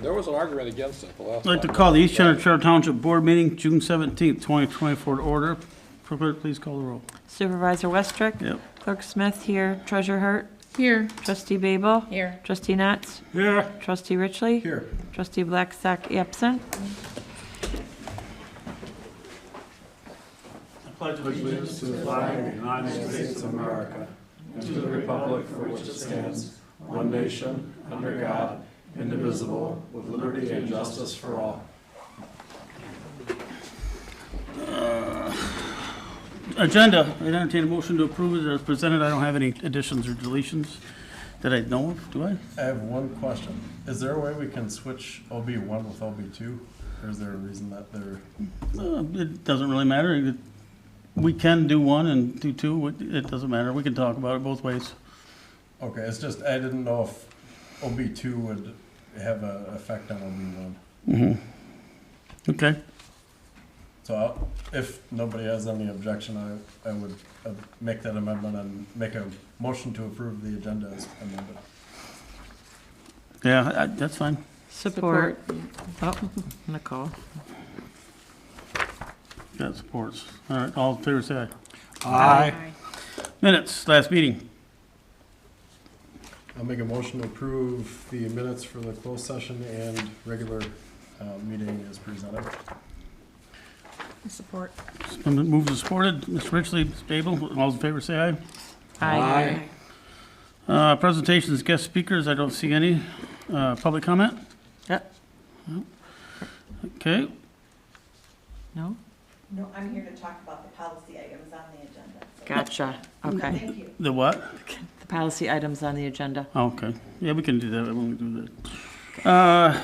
There was an argument against it the last I'd like to time. call the East China Township Board meeting, June 17th, 2024 to order. Clerk, please call the roll. Supervisor Westrick? Yep. Clerk Smith here. Treasurer Hart? Here. Trustee Babel? Here. Trustee Natz? Here. Trustee Richley? Here. Trustee Blackstock absent. Pledge allegiance to the flag of the United States of America and to the republic for which it stands, one nation, under God, indivisible, with liberty and justice for all. Agenda, I entertain a motion to approve it as presented. I don't have any additions or deletions that I know of, do I? I have one question. Is there a way we can switch OB1 with OB2? Or is there a reason that they're... It doesn't really matter. We can do one and do two. It doesn't matter. We can talk about it both ways. Okay, it's just, I didn't know if OB2 would have an effect on OB1. Mm-hmm. Okay. So if nobody has any objection, I would make that amendment and make a motion to approve the agenda as amended. Yeah, that's fine. Support. Oh, Nicole. Got supports. All right, all in favor, say aye. Aye. Minutes, last meeting. I'll make a motion to approve the minutes for the closed session and regular meeting as presented. Support. It's been moved and supported. Mr. Richley, Mr. Abel, all in favor, say aye. Aye. Presentations, guest speakers, I don't see any. Public comment? Yep. Okay. No? No, I'm here to talk about the policy items on the agenda. So- Gotcha. Okay. Thank you. The what? The policy items on the agenda. Oh, okay. Yeah, we can do that. when we do that.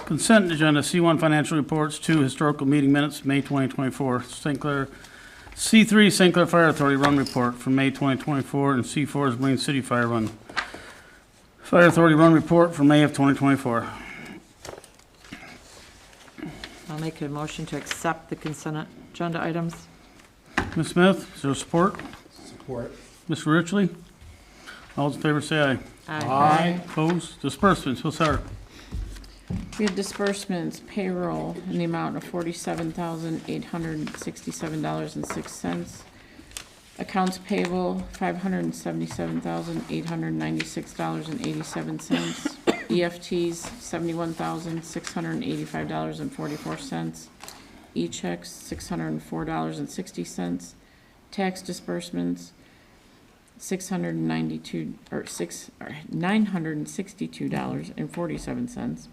Consent agenda, C1 financial reports, 2 historical meeting minutes, May 2024. St. Clair, C3 St. Clair Fire Authority run report from May 2024, and C4 is Marine City Fire Run. Fire Authority run report from May of 2024. I'll make a motion to accept the consent agenda items. Ms. Smith, is there support? Support. Mr. Richley? All in favor, say aye. Opposed? Disbursements, we'll start. We have disbursements, payroll in the amount of $47,867.06. Accounts payable, $577,896.87. EFTs, $71,685.44. E-checks, $604.60. Tax disbursements, $962.47.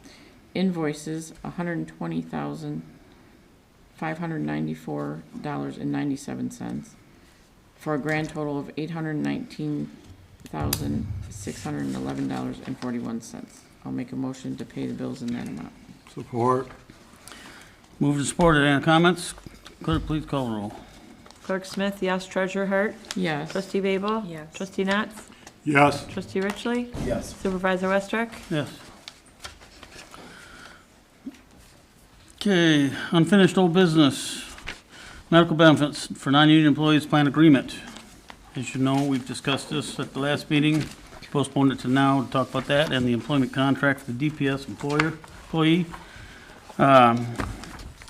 Invoices, $120,594.97, for a grand total of $819,611.41. I'll make a motion to pay the bills in that amount. Support. Moved and supported. Any comments? Clerk, please call the roll. Clerk Smith, yes. Treasurer Hart? Yes. Trustee Babel? Yes. Trustee Natz? Yes. Trustee Richley? Yes. Supervisor Westrick? Yes. Okay, unfinished old business. Medical benefits for non-union employees plan agreement. As you know, we've discussed this at the last meeting, postponed it to now to talk about that, and the employment contract for the DPS employee.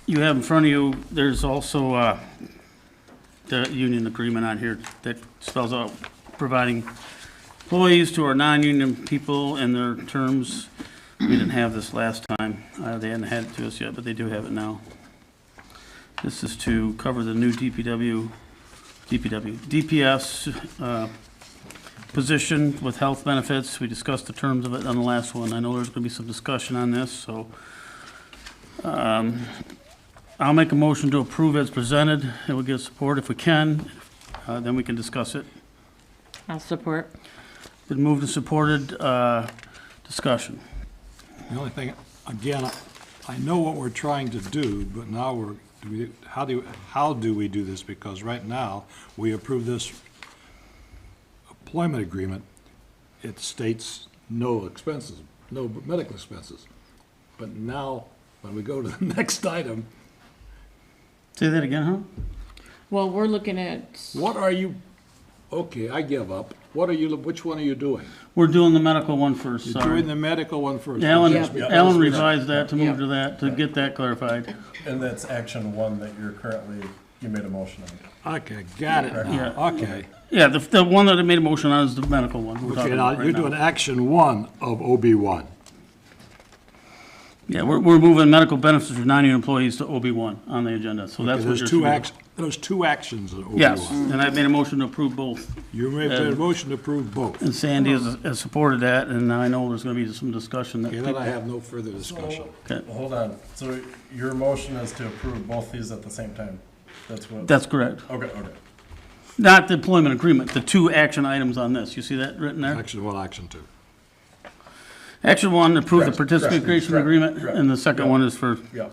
You have in front of you, there's also the union agreement on here that spells out providing employees to our non-union people and their terms. We didn't have this last time. They hadn't had it to us yet, but they do have it now. This is to cover the new DPS position with health benefits. We discussed the terms of it on the last one. I know there's going to be some discussion on this, so I'll make a motion to approve as presented. It will get support if we can. Then we can discuss it. I'll support. Been moved and supported. Discussion. The only thing, again, I know what we're trying to do, but now how do we do this? Because right now, we approve this employment agreement. It states no expenses, no medical expenses. But now, when we go to the next item, Say that again, huh? Well, we're looking at, what are you, okay, I give up. which one are you doing? We're doing the medical one first, You're sorry. doing the medical one first. Alan, Just because Alan we- revised that to move to that, to get that clarified. And that's action one that you made a motion on. Okay, got it now, okay. Yeah, the one that I made a motion on is the medical one we're Okay, talking now, about you're right doing now. action one of OB1. Yeah, we're moving medical benefits for non-union employees to OB1 on the agenda, so that's what There's you're. two doing. there's two actions of OB1. Yes, and I made a motion to approve both, You made a motion to approve both. and Sandy has supported that, and I know there's gonna be some discussion that Okay, then I people. have no further discussion. Hold on, so your motion is to approve both these at the same time? That's what? That's correct. Okay. Not the employment agreement, the two action items on this. You see that written there? Action one, action two. Action one, approve the Correct, participation correct, agreement, correct. and the second Yeah. one is for Yeah,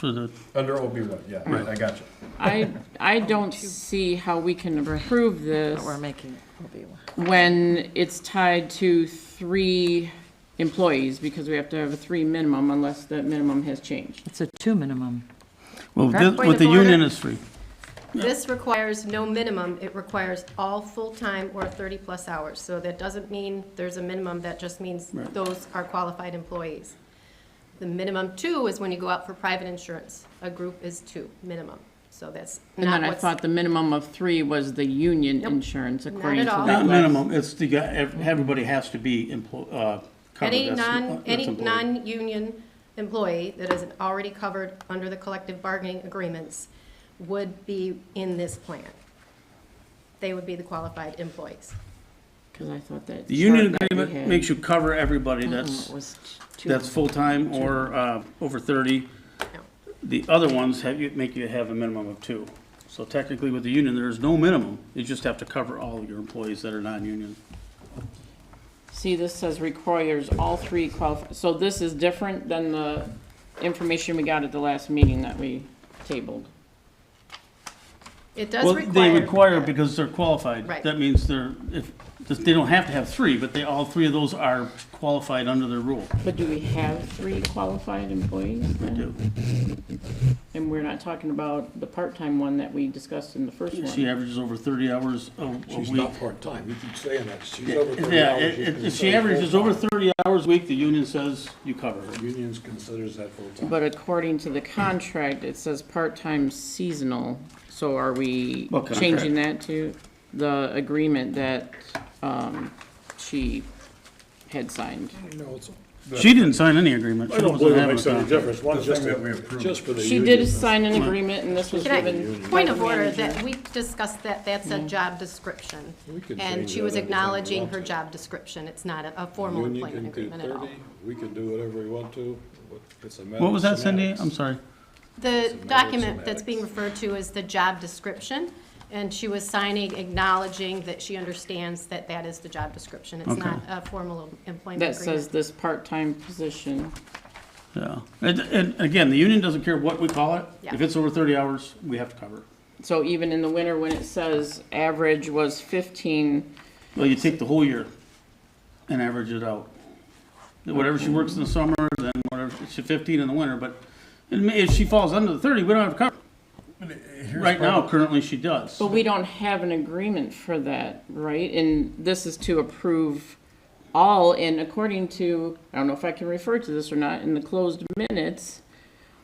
the, under OB1, yeah, I got you. I don't see how we can approve this But we're making OB1. when it's tied to 3 employees, because we have to have a 3 minimum unless the minimum has changed. It's a 2 minimum. well, Correct. with the Point of union order. is free. This requires no minimum, it requires all full-time or 30-plus hours. So that doesn't mean there's a minimum, that just means Right. those are qualified employees. The minimum 2 is when you go out for private insurance. A group is 2, minimum. So that's And not then I what's. thought the minimum of 3 was the union Nope. insurance Not according at to all. that. Not minimum, it's the, everybody has to be covered. Any That's any employee. non-union employee that is already covered under the collective bargaining agreements would be in this plan. They would be the qualified employees. Because I thought that. The union chart that we agreement had- makes you cover everybody It that's was 2. full-time or over 30. No. The other ones make you have a minimum of 2. So technically with the union, there is no minimum. You just have to cover all of your employees that are non-union. See, this says requires all 3 so this is different than the information we got at the last meeting that we tabled. It does Well, they require. require because they're qualified. Right. That means they don't have to have 3, but all 3 of those are qualified under their rule. But do we have 3 qualified employees They then? do. And we're not talking about the part-time one that we discussed in the first She one. averages over 30 hours a She's week. not part-time, you keep saying that, she's over 30 Yeah, hours. you can if say she averages over full-time. 30 hours a week, the union says you cover her. Unions considers that full-time. But according to the contract, it says part-time seasonal. So are we What contract? changing that to the agreement that she had signed? No, it's- She didn't sign any agreement. I She don't wasn't believe it having makes a any contract. difference, one's The just, thing that we approved. just for the She union. did sign an agreement and this was Can I, given. point of by the order, manager. that we discussed that, that's a job description. We can And change she that was anytime we acknowledging want her to. job description. It's not a formal Union employment can do agreement at all. 30, we can do whatever we want to, it's a matter What of was that, Cindy? semantics. I'm sorry. The matter of document that's semantics. being referred to is the job description, and she was signing, acknowledging that she understands that that is the job description. It's Okay. not a formal employment That agreement. says this part-time position. Yeah. And again, the union doesn't care what we call it. Yeah. If it's over 30 hours, we have to cover it. So even in the winter, when it says average was 15, Well, you take the whole year and average it out. Whatever she works in the summer, then whatever, she's 15 in the winter, but if she falls under the 30, we don't have to cover it. Here's Right now, part currently she does. but we don't have an agreement for that, right? And this is to approve all, and according to, I don't know if I can refer to this or not, in the closed minutes,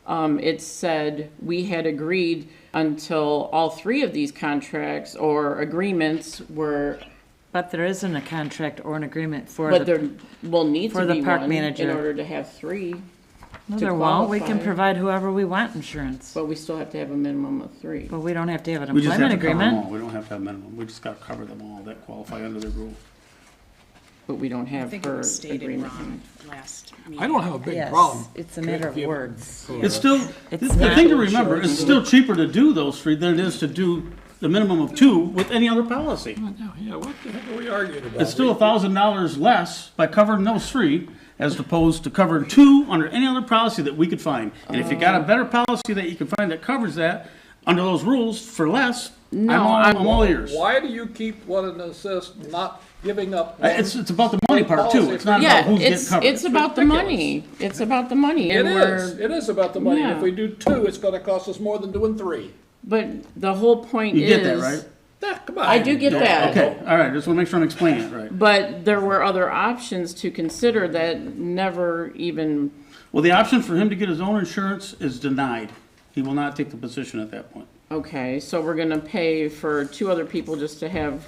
it said we had agreed until all 3 of these contracts or agreements were, But there isn't a contract or an agreement for but the, there will need for to the be park one in manager. order to have 3. no, to there won't. We can qualify. provide whoever we want insurance. But we still have to have a minimum of 3. But we don't have to have an We just have employment to cover them agreement. all. We don't have to have minimum. We just got to cover them all that qualify under the rule. But we don't I have think it her was stated agreement. wrong last meeting. I don't have a big Yes, problem. it's a matter of If- words. It's still, It's the not thing to remember, it's insurance. still cheaper to do those 3 than it is to do the minimum of 2 with any other policy. Yeah, what the heck are we arguing about? It's still $1,000 less by covering those 3 as opposed to covering 2 under any other policy that we could find. And if you got a better policy that you can find that covers that, under those rules for less, I'm all ears. Why do you keep wanting to insist not giving up? It's about the money part too. It's not about Yeah, who's getting it's, covered. it's about the money. It's about the money. It And is, we're, it is about the money. Yeah. If we do 2, it's gonna cost us more than doing 3. but the whole point You is. get that, right? Come on. I do get that. Okay, all right, just want to make sure I'm explaining it right. But there were other options to consider that never even, Well, the option for him to get his own insurance is denied. He will not take the position at that point. okay, so we're gonna pay for 2 other people just to have,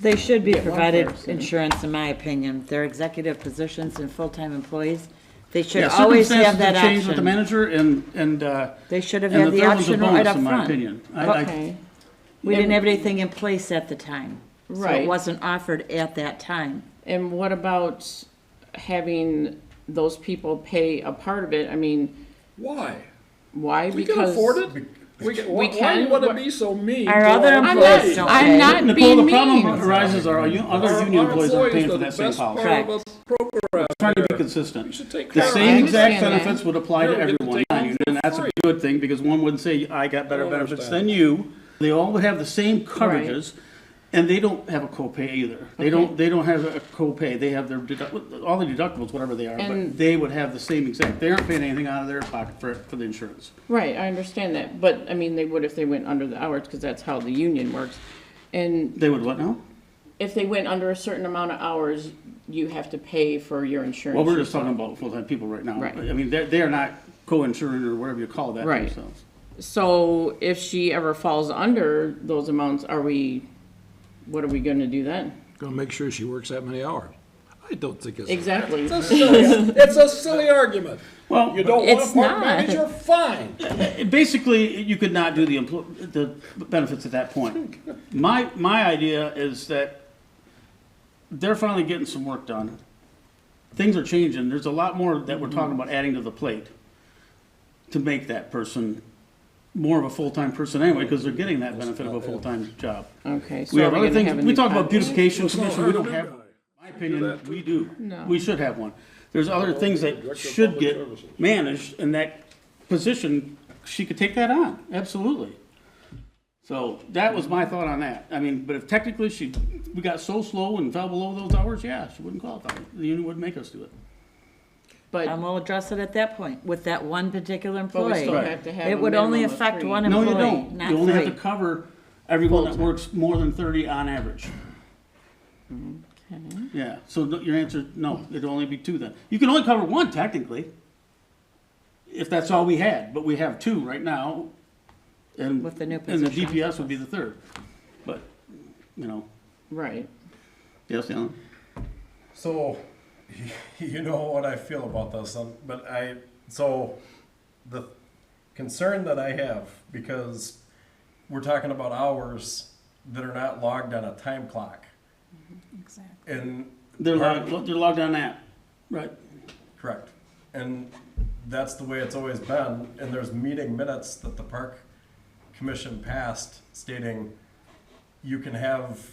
They should be Get one provided person. insurance, in my opinion. They're executive positions and full-time employees. They should Yeah, always have circumstances that have changed with the option. manager and They should have and had the the third one's a option right bonus, up in my front. opinion. okay, We didn't have anything in place at the time. So Right. it wasn't offered at that time. and what about having those people pay a part of it? I mean, Why? why? We can Because afford it. Why do you can, want to but- be so mean? Our to other our employees employees? don't I'm pay. not Nicole, being the problem mean. arises are other union employees aren't paying for that same policy. Correct. Trying to be consistent. should take The care of same I exact understand that. benefits would apply to You don't get to everyone, take non-union, and that's a free. good thing, because one wouldn't say, I got better I don't benefits understand. than you. They all would have the same coverages, and they don't have a copay either. They don't have a copay, they have their all the deductibles, whatever they are, but And- they would have the same exact, they aren't paying anything out of their pocket for the insurance. Right, I understand that, but, I mean, they would if they went under the hours, because that's how the union works. And They would what now? if they went under a certain amount of hours, you have to pay for your insurance. Well, we're just yourself. talking about full-time people right now. Right. I mean, they're not co-insuring or whatever you call that Right. themselves. So if she ever falls under those amounts, what are we gonna do then? Gonna make sure she works that many hours. I don't think it's. Exactly. It's a silly argument. Well, You don't want It's a park not. manager? Fine. basically, you could not do the benefits at that point. My idea is that they're finally getting some work done. Things are changing. There's a lot more that we're talking about adding to the plate to make that person more of a full-time person anyway, because they're getting that benefit of a full-time job. Okay, so We are have we other gonna things, have a we new talk about contract? beautification commission, we don't hard have, to do. in my opinion, we do. No. We should have one. There's other things that should get managed, and that position, she could take that on, absolutely. So that was my thought on that. I mean, but if technically we got so slow and fell below those hours, yeah, she wouldn't qualify. The union would make us do it. But, And we'll address it at that point with that one particular but we still employee. have to have It a would only minimum of affect 3. one No, you employee, don't. not You only have to three. cover everyone that works more than 30 on average. Yeah, so your answer, no, it'd only be 2 then. You can only cover 1 technically, if that's all we had, but we have 2 right now. And, With the new and the position. DPS would be the 3rd. But, right, yes, Alan? So, you know what I feel about this, but so the concern that I have, because we're talking about hours that are not logged on a time clock. Exactly. And They're logged on that, right? correct. And that's the way it's always been. And there's meeting minutes that the park commission passed stating you can have,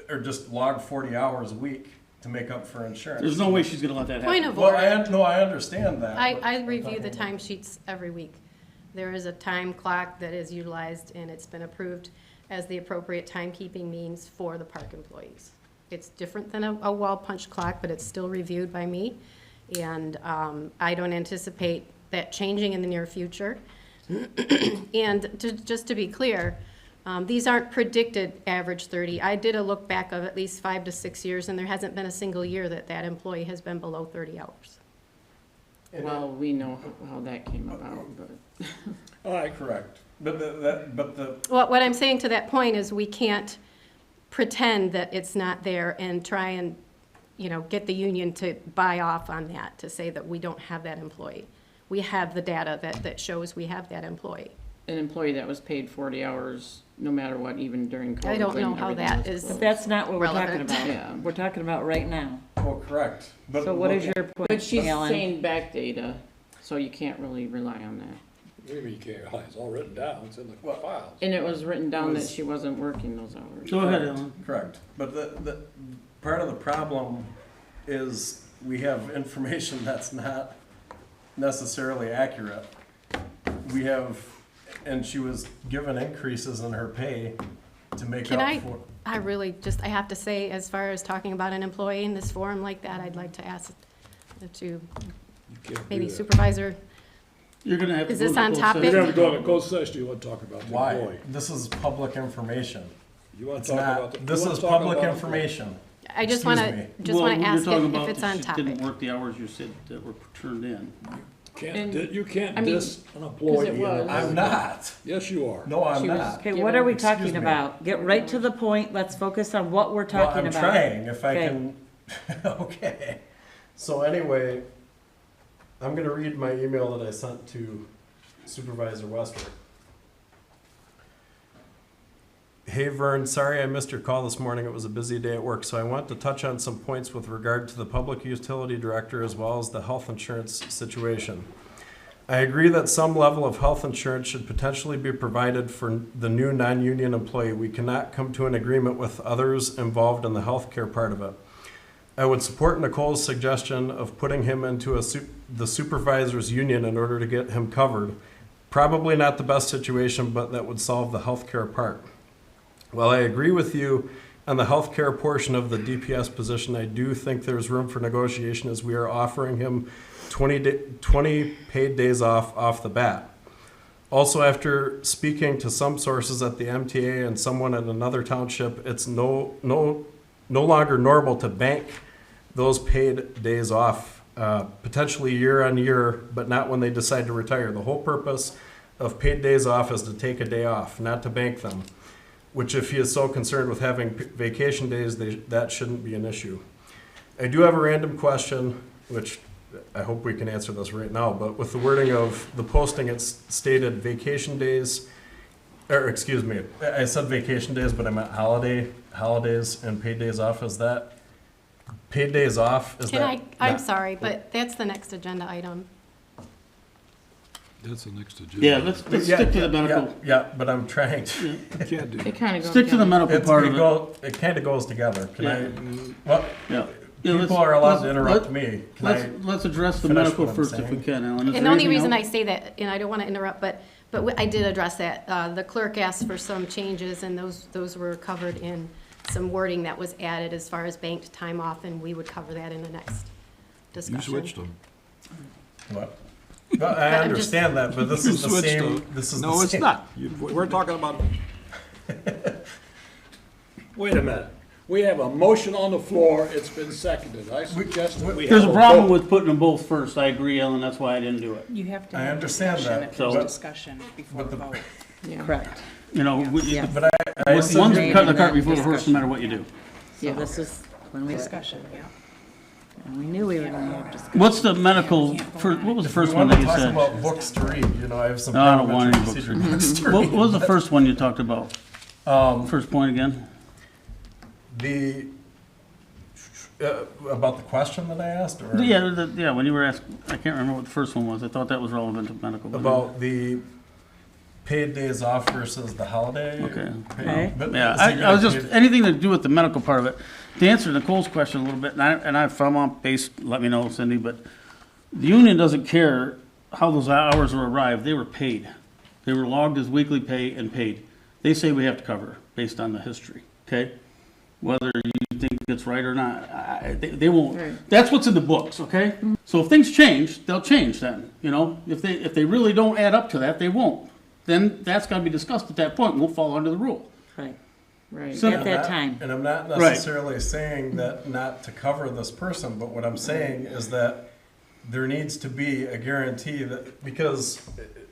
or just log 40 hours a week to make up for insurance. There's no way she's gonna let that happen. Point of Well, order. no, I understand that. but I I'm review the talking- timesheets every week. There is a time clock that is utilized, and it's been approved as the appropriate timekeeping means for the park employees. It's different than a wall punch clock, but it's still reviewed by me, and I don't anticipate that changing in the near future. And just to be clear, these aren't predicted average 30. I did a look back of at least 5 to 6 years, and there hasn't been a single year that employee has been below 30 hours. well, we know how that came about, but. All right, correct. But the Well, what I'm saying to that point is we can't pretend that it's not there and try and, get the union to buy off on that, to say that we don't have that employee. We have the data that shows we have that employee. An employee that was paid 40 hours, no matter what, even during COVID. I don't know when how everything that was is- closed. That's not what we're talking Relevant. about. Yeah. We're talking about right now. oh, correct. But So what is your point, But she's Alan? saying back data, so you can't really rely on that. Maybe you can't, it's all written down, it's in the files. And it was written down that she wasn't working those hours. Go ahead, Alan. Correct. But the part of the problem is we have information that's not necessarily accurate. We have, and she was given increases in her pay to make Can up for. I really I have to say, as far as talking about an employee in this forum like that, I'd like to ask to You can't do maybe that. Supervisor, You're gonna have to. Is go this into on closed topic? You're session. gonna go into closed session, you want to talk about the Why? employee. This is public information. You want It's to talk about not, the. this you wanna is talk public about- information. I just Excuse want me. to, Well, you're ask talking if about it's that on she topic. didn't work the hours you said that were turned in. You can't I mean, diss an employee. was. I'm not. Yes, you are. No, I'm She was- not. Okay, what are we Excuse talking me. about? Get right to the point. Let's focus on what we're Well, talking I'm about. trying, if I Okay. can, okay. So anyway, I'm gonna read my email that I sent to Supervisor Wester. Hey Vern, sorry I missed your call this morning. It was a busy day at work, so I want to touch on some points with regard to the Public Utility Director as well as the health insurance situation. I agree that some level of health insurance should potentially be provided for the new non-union employee. We cannot come to an agreement with others involved in the healthcare part of it. I would support Nicole's suggestion of putting him into the supervisor's union in order to get him covered. Probably not the best situation, but that would solve the healthcare part. While I agree with you on the healthcare portion of the DPS position, I do think there's room for negotiation as we are offering him 20 paid days off the bat. Also, after speaking to some sources at the MTA and someone at another township, it's no longer normal to bank those paid days off, potentially year on year, but not when they decide to retire. The whole purpose of paid days off is to take a day off, not to bank them, which if he is so concerned with having vacation days, that shouldn't be an issue. I do have a random question, which I hope we can answer this right now, but with the wording of the posting, it's stated vacation days, or excuse me, I said vacation days, but I meant holidays and paid days off. Is that paid days off? Is Can that? I'm not- sorry, but that's the next agenda item. That's the next agenda. Yeah, let's Yeah, stick to yeah, the medical, Yeah, but I'm trying to. You can't do It that. kind of goes. stick to the together. medical part of it. It kind of goes together. Can Yeah. I? What? Yeah. Yeah, People let's- are allowed let's- to interrupt me. Can Let's address the finish medical what I'm first if we saying? can, Alan. Is And there the only anything reason I else? say that, and I don't want to interrupt, but I did address that. The clerk asked for some changes, and those were covered in some wording that was added as far as banked time off, and we would cover that in the next You discussion. switched them. What? Well, I I'm just- understand that, but this You is the switched same. them. This is No, the it's same. not. We're talking about. Wait a minute. We have a motion on the floor. It's been seconded. I suggest that we have There's a problem vote. with putting them both first. I agree, Ellen, that's why I didn't do it. You have to I have understand discussion that, if there's but- discussion before but the- vote. Yeah. Correct. You know, Yeah. But I one's assume Made cutting the in cart that before the horse, no discussion. matter what you do. So this is when we, Discussion, yeah. we knew we were going to have discussion. What's the medical, what was the if first we one want that to you talk said? about books to read, I have some No, I don't want any parliamentary procedure books to What read. was the first one you talked about? First point again? The about the question that I asked, or Yeah, when you were asked, I can't remember what the first one was. I thought that was relevant to medical. about the paid days off versus the holiday. Okay. Okay. But Yeah, so you're I was gonna just, pay- anything to do with the medical part of it. To answer Nicole's question a little bit, if I'm on base, let me know, Cindy, but the union doesn't care how those hours were arrived, they were paid. They were logged as weekly pay and paid. They say we have to cover based on the history, okay? Whether you think it's right or not, they won't, Right. that's what's in the books, okay? So if things change, they'll change then, If they really don't add up to that, they won't. Then that's gotta be discussed at that point, and we'll fall under the rule. Right. Right. So- At that time. And I'm not Right. necessarily saying that not to cover this person, but what I'm saying is that there needs to be a guarantee that, because,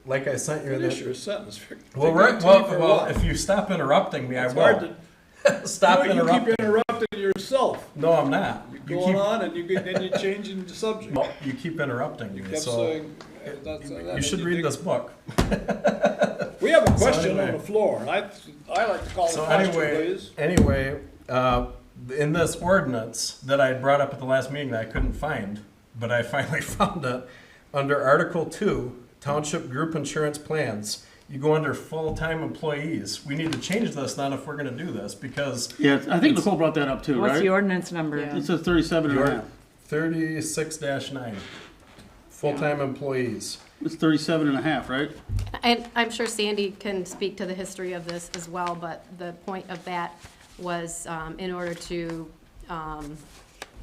like I sent you in Finish the. your sentence. Well, right, well, if you stop interrupting me, I It's hard will. to. Stop You interrupting. keep interrupting yourself. No, I'm not. You Going keep, on and then you're changing the subject. well, you keep interrupting You me, kept so saying, that's. you should read this book. We have a question on anyway. the floor, and I like to call it a So question, anyway, please. in this ordinance that I had brought up at the last meeting that I couldn't find, but I finally found it, under Article 2, Township Group Insurance Plans, you go under full-time employees. We need to change this now if we're gonna do this, because Yeah, I think Nicole brought that up too, What's the right? ordinance number? Yeah. It says 37 and a your half. 36-9, full-time employees. It's 37 and a half, right? And I'm sure Sandy can speak to the history of this as well, but the point of that was in order to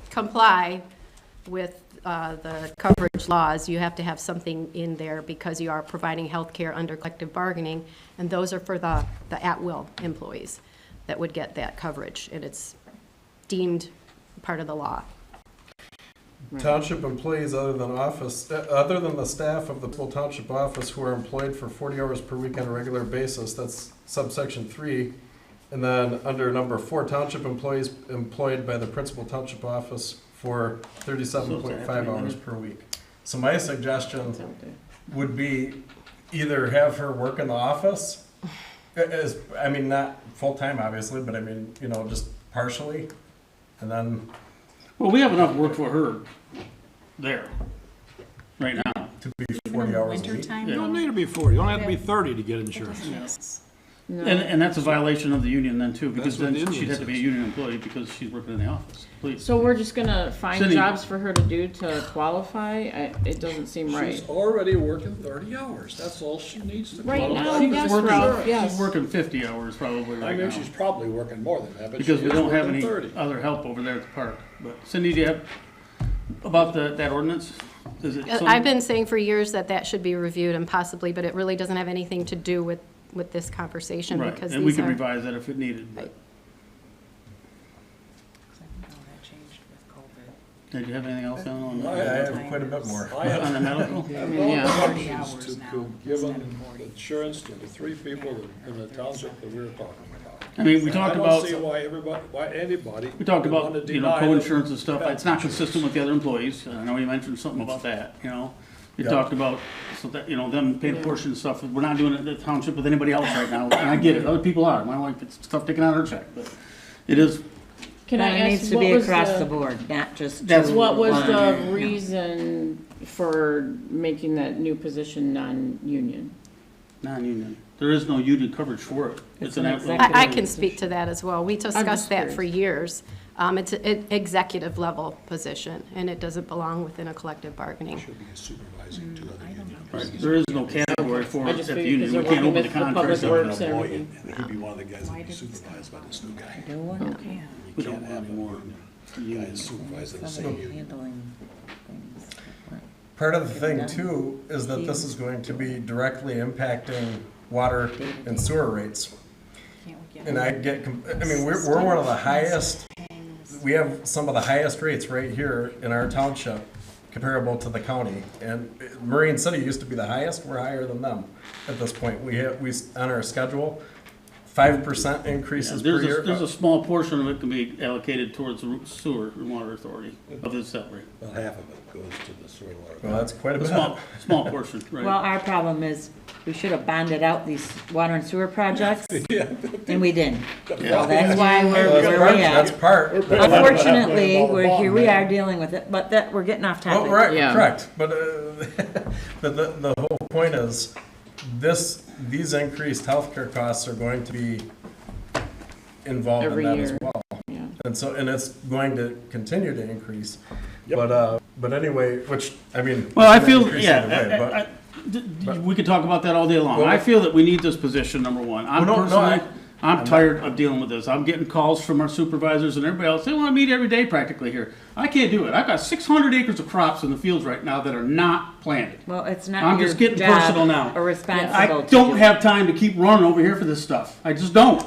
comply with the coverage laws, you have to have something in there because you are providing health care under collective bargaining, and those are for the at-will employees. that would get that coverage, and it's deemed part of the law. Township employees other than the staff of the full township office who are employed for 40 hours per week on a regular basis, that's subsection 3. And then under number 4, township employees employed by the principal township office for 37.5 hours per week. So my suggestion would be either have her work in the office, I mean, not full-time obviously, but I mean, you know, just partially, and then Well, we have enough work for her there, right now. to be 40 hours a week. You don't need to be 40, you don't have to be 30 to get insurance. And that's a violation of the union then too, because That's what then the she'd union have to be a says. union employee because she's working in the office, please. So we're just gonna find Cindy. jobs for her to do to qualify? It doesn't seem right. She's already working 30 hours, that's all she needs to Right qualify. now, She's yes, working- Ralph, yes. She's working 50 hours probably I right mean, now. she's probably working more than that, but she Because we is don't have working any 30. other help over there at the park. But Cindy, do you have, about that ordinance? Is it I've been saying for years that that should be reviewed and possibly, but it really doesn't have anything to do with this conversation Right, because and we these could are. revise that if it needed, but. Right. Did you have anything else on I that? have quite a bit more. I have On the medical? Yeah. options to give them insurance to the 3 people in the township that we were talking about. I mean, we talked about, I don't see why anybody. we talked would about, wanna you know, deny them co-insurance and stuff. It's not benefits. consistent with the other employees. I know you mentioned something about that, you know? You Yeah. talked about, so that, you know, them paying a portion of stuff. We're not doing it in the township with anybody else right now, and I get it. Other people are. My wife, it's stuff taken out of her check, but it is, Can I It ask, needs to what be was across the the, board, not just. That's- to what was one. the reason for making that new position non-union? non-union. There is no union coverage for it. It's an an actual- executive I can speak to that as well. We just discussed that for curious. years. It's an executive level position, and it doesn't belong within a collective bargaining. Should be supervising 2 other union Right, there is no category for I it just at the figured union. because We they're can't working open the with the public contract. works and everything. He'd be one of the guys that be supervised by this new guy. Do one? We don't have any more Guy unions. is supervised in the same Somebody union. handling things. Part of the thing too is that this is going to be directly impacting water and sewer rates. And I mean, we're one of the highest, we have some of the highest rates right here in our township comparable to the county. And Marine City used to be the highest, we're higher than them at this point. We on our schedule, 5% increases per year. There's a small portion of it can be allocated towards the sewer and water authority of his salary. Well, half of it goes to the sewer water. Well, that's quite a A bit. small portion, Well, right? our problem is, we should have bonded out these water and sewer projects, and we didn't. So that's why we're where we That's at. part. Unfortunately, here we are dealing with it, but we're getting off Oh, topic. right, Yeah. correct, but, but the whole point is, these increased healthcare costs are going to be involved in Every that as year. well. Yeah. And it's going to continue to increase, but anyway, which, I mean. Well, I it's gonna feel, increase either way, yeah, but- we could talk about that all day long. Well, I feel that we need this position, number one. I'm Well, no, personally, I'm tired of dealing with this. I'm getting calls from our supervisors and everybody else. They want to meet every day practically here. I can't do it. I've got 600 acres of crops in the fields right now that are not planted. Well, it's not I'm your just getting job personal now. or I responsible to don't do. have time to keep running over here for this stuff. I just don't.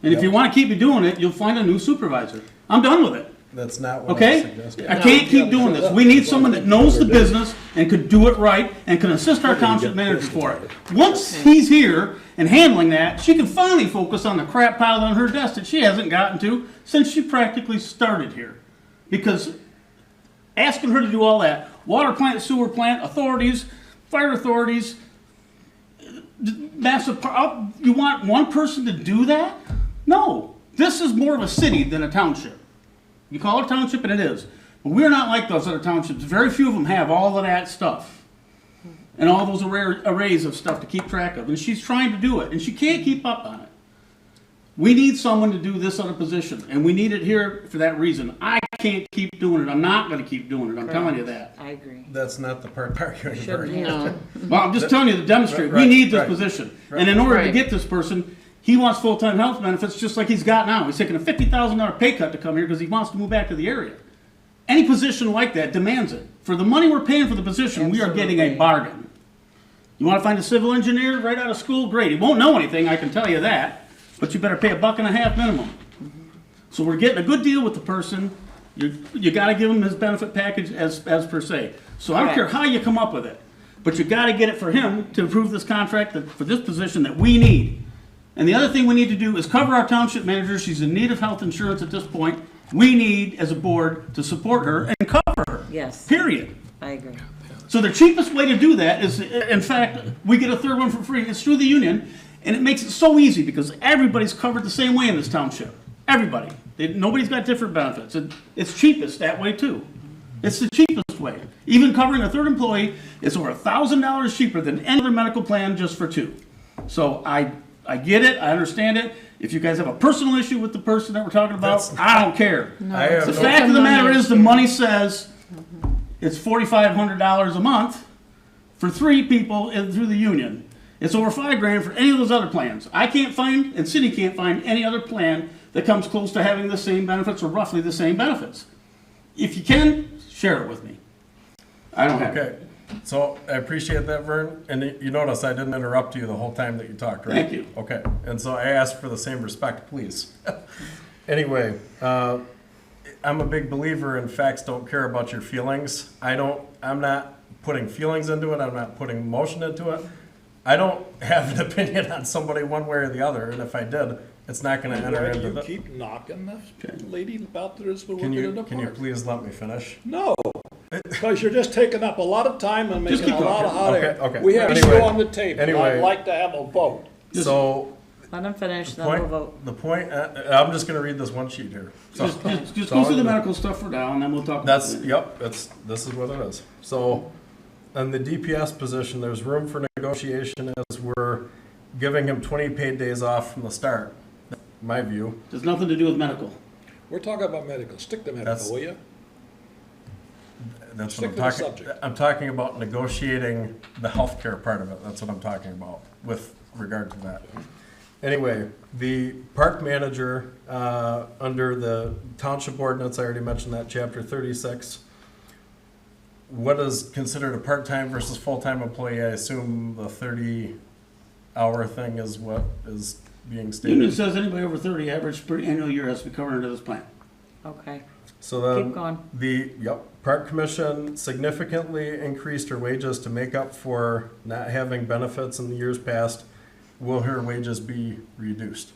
And if you want to keep me doing it, you'll find a new supervisor. I'm done with it. That's not what I'm Okay? suggesting. I can't keep doing this. We need someone that knows the business and could do it right and can assist our township manager for it. Once he's here and handling that, she can finally focus on the crap piled on her desk that she hasn't gotten to since she practically started here. Because asking her to do all that, water plant, sewer plant, authorities, fire authorities, you want one person to do that? No. This is more of a city than a township. You call it a township, and it is. But we're not like those other townships. Very few of them have all of that stuff. And all those arrays of stuff to keep track of. And she's trying to do it, and she can't keep up on it. We need someone to do this other position, and we need it here for that reason. I can't keep doing it. I'm not going to keep doing it. I'm telling you that. I agree. That's not the part arguing for. Shouldn't have. No. Well, I'm just telling you to demonstrate. We Right, need this right. position. And in order to Right. get this person, he wants full-time health benefits just like he's got now. He's taking a $50,000 pay cut to come here because he wants to move back to the area. Any position like that demands it. For the money we're paying for the position, we are getting a Absolutely. bargain. You want to find a civil engineer right out of school? Great. He won't know anything, I can tell you that. but you better pay $1.50 minimum. So we're getting a good deal with the person. You gotta give him his benefit package as per se. So I don't care how you come up with it, but you gotta get it for him to approve this contract for this position that we need. And the other thing we need to do is cover our township manager. She's in need of health insurance at this point. We need, as a board, to support her and cover her. Yes, Period. I agree. So the cheapest way to do that is, in fact, we get a third one for free. It's through the union, and it makes it so easy because everybody's covered the same way in this township. Everybody. Nobody's got different benefits. It's cheapest that way too. It's the cheapest way. Even covering a third employee is over $1,000 cheaper than any other medical plan just for two. So I get it. I understand it. If you guys have a personal issue with the person that we're talking about, I don't care. I have The no- fact of the matter is, the money says it's $4,500 a month for three people through the union. It's over $5,000 for any of those other plans. I can't find, and city can't find, any other plan that comes close to having the same benefits or roughly the same benefits. If you can, share it with me. I don't have it. Okay, so I appreciate that, Vern, and you notice I didn't interrupt you the whole time that you talked, right? Thank you. Okay, and so I asked for the same respect, please. Anyway, I'm a big believer in facts don't care about your feelings. I'm not putting feelings into it, I'm not putting emotion into it. I don't have an opinion on somebody one way or the other, and if I did, it's not gonna enter Why do into you the. keep knocking the lady about this we're Can working in the you park? please let me finish? No, because you're just taking up a lot of time and Just making a keep lot of talking. hot Okay, air. okay. We have Anyway, issue on the table, and anyway. I'd like to have a vote. So, Let them finish, the then we'll point, vote. the point, I'm just gonna read this one sheet here. So- Just so go through the medical stuff for now, and then we'll talk about That's, it. yep, this is what it is. So, in the DPS position, there's room for negotiation as we're giving him 20 paid days off from the start, my view. There's nothing to do with medical. We're talking about medical, stick to That's- medical, will you? That's Stick what to I'm the talking, subject. I'm talking about negotiating the healthcare part of it. That's what I'm talking about with regard to that. Anyway, the park manager, under the township ordinance, I already mentioned that, chapter 36. What is considered a part-time versus full-time employee? I assume the 30-hour thing is what is being Union stated. says anybody over 30 average per annual year has to be covered under this plan. Okay, So then. keep going. Park Commission significantly increased her wages to make up for not having benefits in the years past. Will her wages be reduced?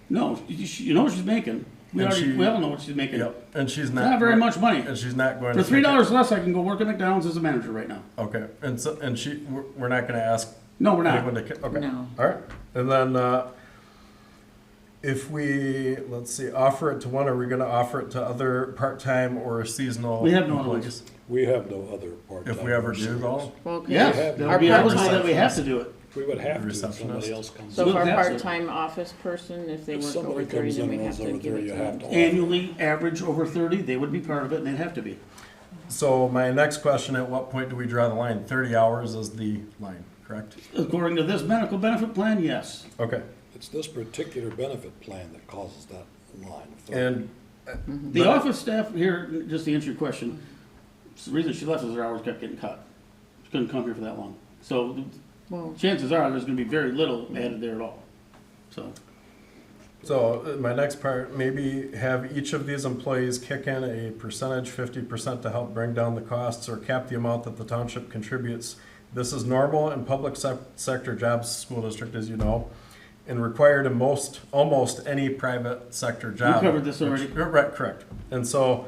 No, you know what she's making. We And she- all know what she's making. Yep, and she's not. Not very much money. And she's not going For to. $3 less, I can go work at McDonald's as a manager right now. Okay, and so, and we're not gonna ask No, we're anyone not. to, okay. No. All right, and then, if we, let's see, offer it to one, are we gonna offer it to other part-time or seasonal We have no employees? others. We have no other part-time. If we ever do though? Well, okay. Yes, have- that our would be eligible part-time- that we have to do it. We would have to, if Receptionist. somebody else comes So in. if our We'll have to. part-time office person, if they If work somebody over 30, comes then in we and have is to over give 30, it you to have them. to. Annually, average over 30, they would be part of it, and they'd have to be. So my next question, at what point do we draw the line? 30 hours is the line, correct? According to this medical benefit plan, yes. Okay, It's this particular benefit plan that causes that line. of 30. and The office staff here, just to answer your question, the reason she left is her hours kept getting cut. She couldn't come here for that long. So Well, chances are there's gonna be very little added there at all. So my next part, maybe have each of these employees kick in a percentage, 50% to help bring down the costs or cap the amount that the township contributes. This is normal in public sector jobs, school district, as you know, and required in almost any private sector job. covered this already. Right, correct. And so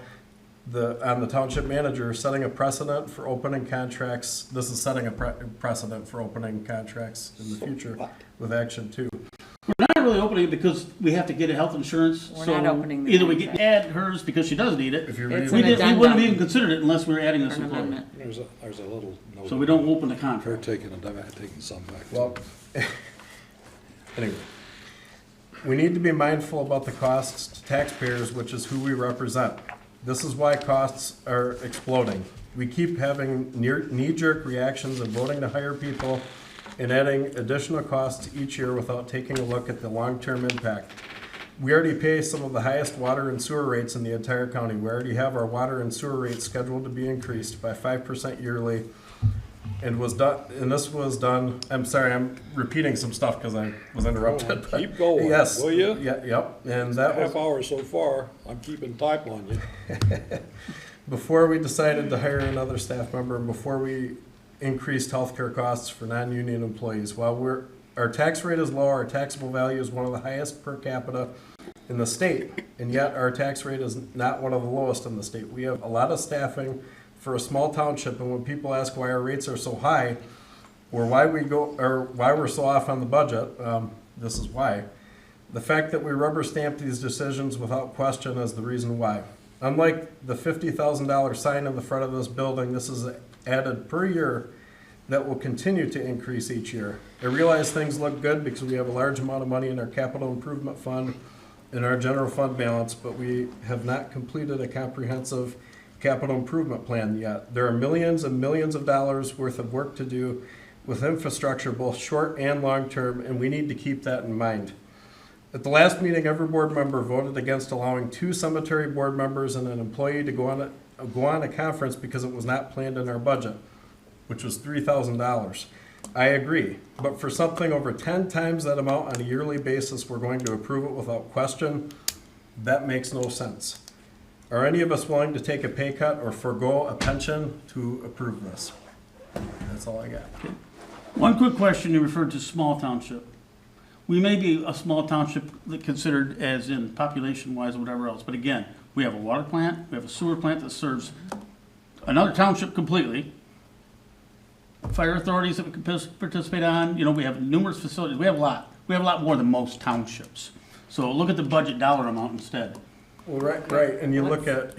on the township manager, setting a precedent for opening contracts, this is setting a precedent for opening contracts in the future with action two. We're not really opening it because we have to get a health insurance. We're so not opening the either we contract. get add hers because she does need it. If you It's read, an We wouldn't have addendum. even considered it unless we were adding this An employee. amendment. There's a little note. So we don't open the They're contract. taking some back. well, anyway, we need to be mindful about the costs to taxpayers, which is who we represent. This is why costs are exploding. We keep having knee-jerk reactions of voting to hire people and adding additional costs each year without taking a look at the long-term impact. We already pay some of the highest water and sewer rates in the entire county. We already have our water and sewer rates scheduled to be increased by 5% yearly. and was done, and this was done, I'm sorry, I'm repeating some stuff because I was interrupted. but- Keep going, Yes. will you? Yeah, yep, and that was Half hour so far, I'm keeping type on you. before we decided to hire another staff member and before we increased healthcare costs for non-union employees. While our tax rate is low, our taxable value is one of the highest per capita in the state, and yet our tax rate is not one of the lowest in the state. We have a lot of staffing for a small township, and when people ask why our rates are so high, or why we're so off on the budget, this is why. The fact that we rubber stamp these decisions without question is the reason why. Unlike the $50,000 sign in the front of this building, this is added per year that will continue to increase each year. I realize things look good because we have a large amount of money in our capital improvement fund and our general fund balance, but we have not completed a comprehensive capital improvement plan yet. There are millions and millions of dollars worth of work to do with infrastructure, both short and long term, and we need to keep that in mind. At the last meeting, every board member voted against allowing 2 cemetery board members and an employee to go on a conference because it was not planned in our budget, which was $3,000. I agree, but for something over 10 times that amount on a yearly basis, we're going to approve it without question. That makes no sense. Are any of us willing to take a pay cut or forego a pension to approve this? That's all I got. One quick question, you referred to small township. We may be a small township that considered as in population-wise or whatever else, but again, we have a water plant, we have a sewer plant that serves another township completely. Fire authorities that we can participate on, you know, we have numerous facilities, we have a lot more than most townships. So look at the budget dollar amount instead. Well, right, and you look at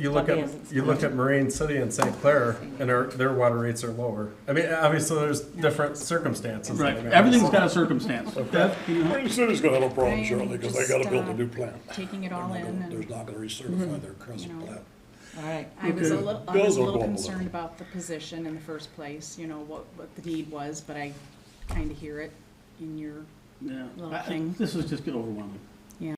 Marine City and St. Clair, and their water rates are lower. I mean, obviously, there's different circumstances. Right, everything's got a circumstance. Marine City's gonna have a problem shortly, because they gotta build a new plant. Taking it all in There's and, not gonna recertify their current plant. All right. I was a little Bills are going up. concerned about the position in the first place, you know, what the need was, but I kind of hear it in your, Yeah, Little thing. this is just get overwhelming. yeah.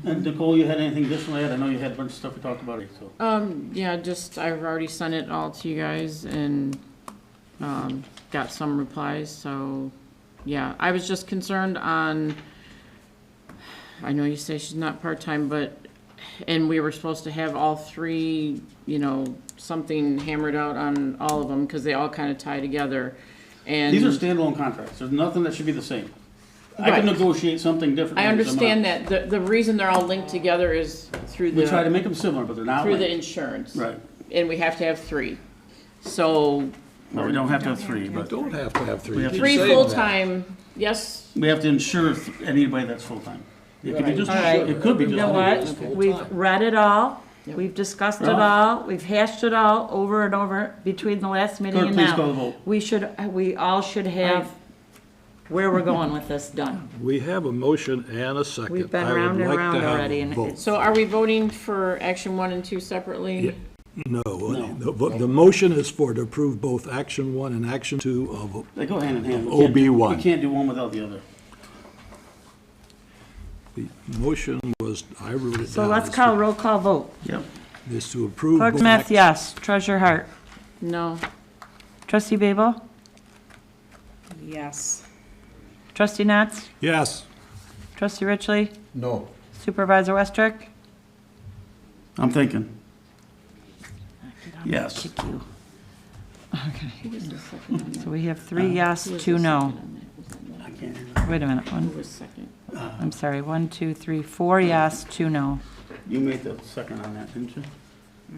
And Nicole, you had anything additional to add? I know you had a bunch of stuff we talked about, so. Yeah, just, I've already sent it all to you guys and, got some replies, so, yeah. I was just concerned on, I know you say she's not part-time, but, and we were supposed to have all 3, you know, something hammered out on all of them, because they all kind of tie together. And These are standalone contracts. There's nothing that should be the same. I can Right. negotiate something different. I understand that. The reason they're all linked together is through We try to the, make them similar, but they're not through the linked. insurance. Right. And we have to have 3. So, Well, we don't have to have 3, but Don't have to have 3. We have You 3 can save that. full-time, yes, we have to insure anybody that's full-time. It could be just, All right. it could be You just. know anybody. what? We've read it all. We've discussed it all. We've hashed it all over and over between the last meeting Clerk, and please call the now. vote. We all should have where we're going with this done. We have a motion and a second. We've been I would round and like to round have already, a and vote. it's- so are we voting for action 1 and 2 separately? No, the motion is for to approve both action 1 and action 2 of They go hand in hand. We can't- OB1. We can't do one without the other. the motion was, I wrote it down. So let's is call to- roll call vote. Yep. Is to approve. Clerk both Smith, act- yes. Treasurer Hart. No. Trustee Babel? Yes. Trustee Natz? Yes. Trustee Richley? No. Supervisor Westrick? I'm thinking. Yes. Kick you. Okay. So we have 3 yes, 2 no. I can't. Wait a minute, Who was second? I'm sorry, 1, 2, 3, 4 yes, 2 no. You made the second on that, didn't you?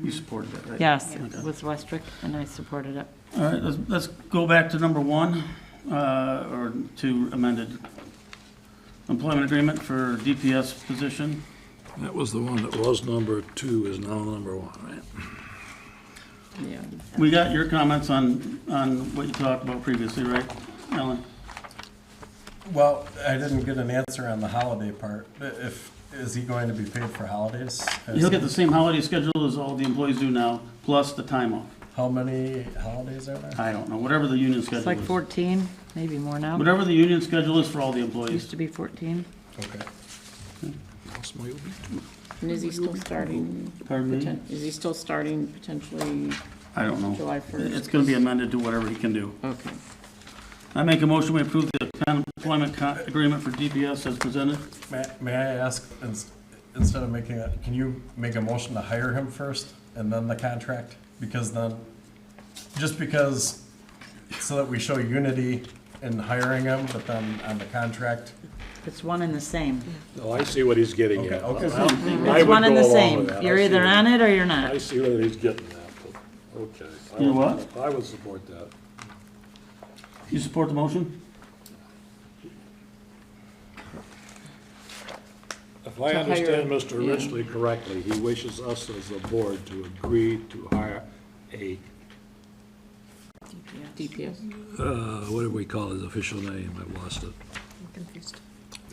You supported that, right? Yes, Okay. it was Westrick, and I supported it. All right, let's go back to number 1, or to amended employment agreement for DPS position. That was the one that was number 2 is now number 1, right? Yeah. We got your comments on what you talked about previously, right, Ellen? Well, I didn't get an answer on the holiday part. Is he going to be paid for holidays? He'll get the same holiday schedule as all the employees do now, plus the time off. How many holidays are there? I don't know, whatever the union It's schedule like is. 14, maybe more now. Whatever the union schedule is for all the Used employees. to be 14. Okay. Lost my OB2. And is he still starting? Pardon me? Is he still starting potentially I don't know. July 1st. It's gonna be amended to whatever he can do. Okay. I make a motion, we approve the employment agreement for DPS as presented. May I ask, instead of making a, can you make a motion to hire him first and then the contract? Because then, just because, so that we show unity in hiring him, but then on the contract. It's one and the same. Oh, I see what he's getting Okay, at. okay. I It's would one and go the along same. with that. You're I see either what- on it or you're I not. see what he's getting at, but, okay. You what? I would support that. You support the motion? If I To understand hire- Mr. yeah. Ridgely correctly, he wishes us as a board to agree to hire a, DPS, what do we call his official name? I lost it.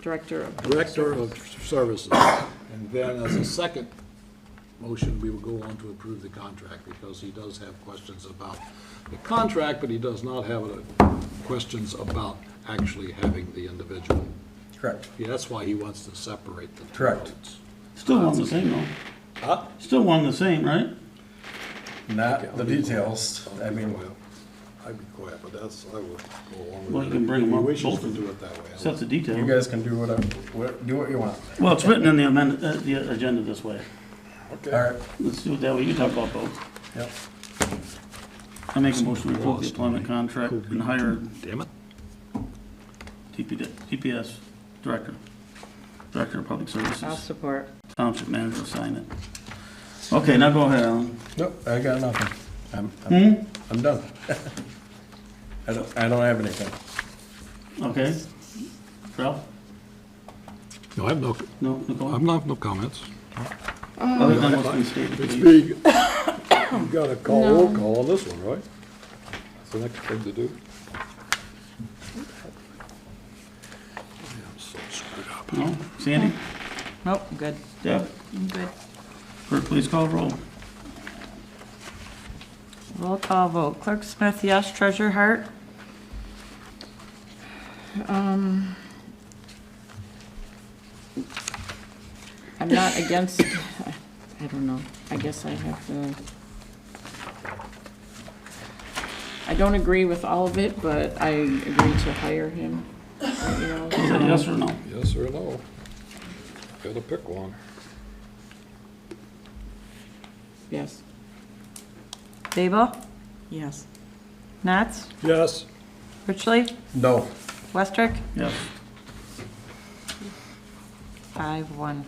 Director of. Director of Services. And then as a second motion, we will go on to approve the contract because he does have questions about the contract, but he does not have questions about actually having the individual. Correct. Yeah, that's why he wants to separate the two Correct. votes. Still one the same though. Huh? Still one the same, right? Not the details, I mean, I'd be quiet, but that's, I would go along with it. Well, you can bring them up, He wishes both to of them. do it that way. Sets the you detail. guys can do whatever, do what you want. Well, it's written in the the agenda this way. All right, Let's do it that way. You talk about both. yep. I make a motion to approve the employment contract and hire Damn it. DPS Director of Public I'll Services, support. Township Manager, sign it. Okay, now go ahead, Alan. Nope, I got nothing. Hmm? I'm done. I don't have anything. Okay. Ralph? No, I have no, No, Nicole? I'm not, no comments. Other than what's been stated, It's please. big. You gotta call roll call on this one, right? That's the next thing to do. I'm so screwed up. No? Sandy? Nope, good. Deb? I'm good. Clerk, please call roll. Roll call vote. Clerk Smith, yes. Treasurer Hart? I'm not against, I don't know, I guess I have to. I don't agree with all of it, but I agree to hire him, you know. Is that yes or no? Yes or no? Gotta pick one. Yes. Babel? Yes. Nats? Yes. Richley? No. Westrick? Yes. 5-1.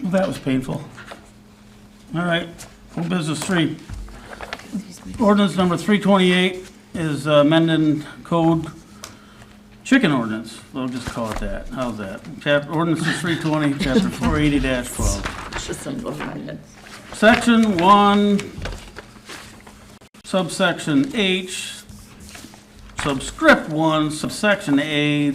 Well, that was painful. All right, old business 3. Ordinance number 328 is amending code chicken ordinance. We'll just call it that. How's that? Ordinance is 320, chapter 480-12. Just simplify it. Section 1, subsection H, subscript 1, subsection A,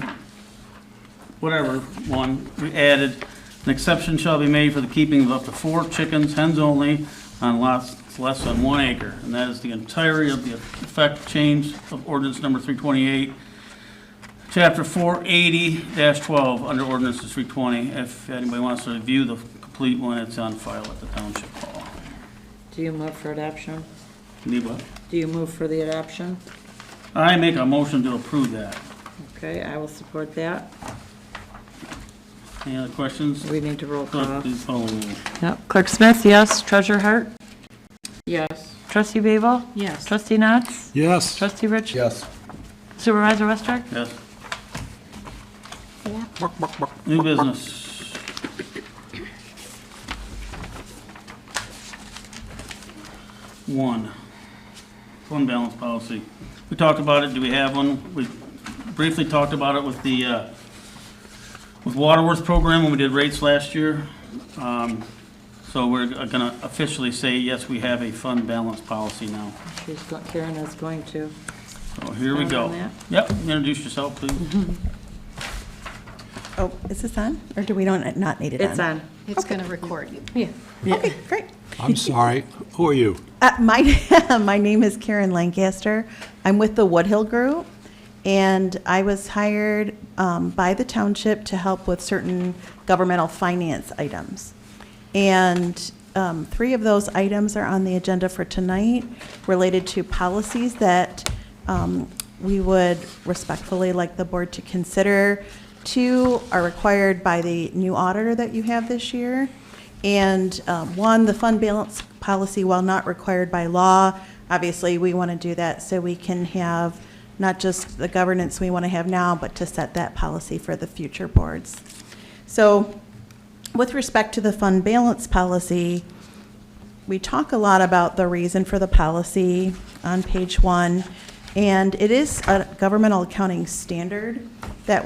whatever, 1, we added, an exception shall be made for the keeping of up to 4 chickens, hens only, on lots less than 1 acre. And that is the entirety of the effect change of ordinance number 328, chapter 480-12, under ordinance 320. If anybody wants to review the complete one, it's on file at the township hall. Do you move for adoption? Need what? Do you move for the adoption? I make a motion to approve that. Okay, I will support that. Any other questions? We need to roll Clerk, call. please call the roll. Yep. Clerk Smith, yes. Treasurer Hart? Yes. Trustee Babel? Yes. Trustee Nats? Yes. Trustee Rich? Yes. Supervisor Westrick? Yes. New business. One, fund balance policy. We talked about it, do we have one? We briefly talked about it with the, with Waterworth program when we did rates last year. So we're gonna officially say, yes, we have a fund balance policy now. Karen is going to. So here we go. On that. Yep, introduce yourself, please. Oh, is this on, or do we not need it on? It's on. It's gonna record you. Yeah. Okay, great. I'm sorry. Who are you? My name is Karen Lancaster. I'm with the Woodhill Group, and I was hired by the township to help with certain governmental finance items. And three of those items are on the agenda for tonight related to policies that we would respectfully like the board to consider. Two are required by the new auditor that you have this year. And one, the fund balance policy, while not required by law, obviously we want to do that so we can have not just the governance we want to have now, but to set that policy for the future boards. So with respect to the fund balance policy, we talk a lot about the reason for the policy on page 1, and it is a governmental accounting standard that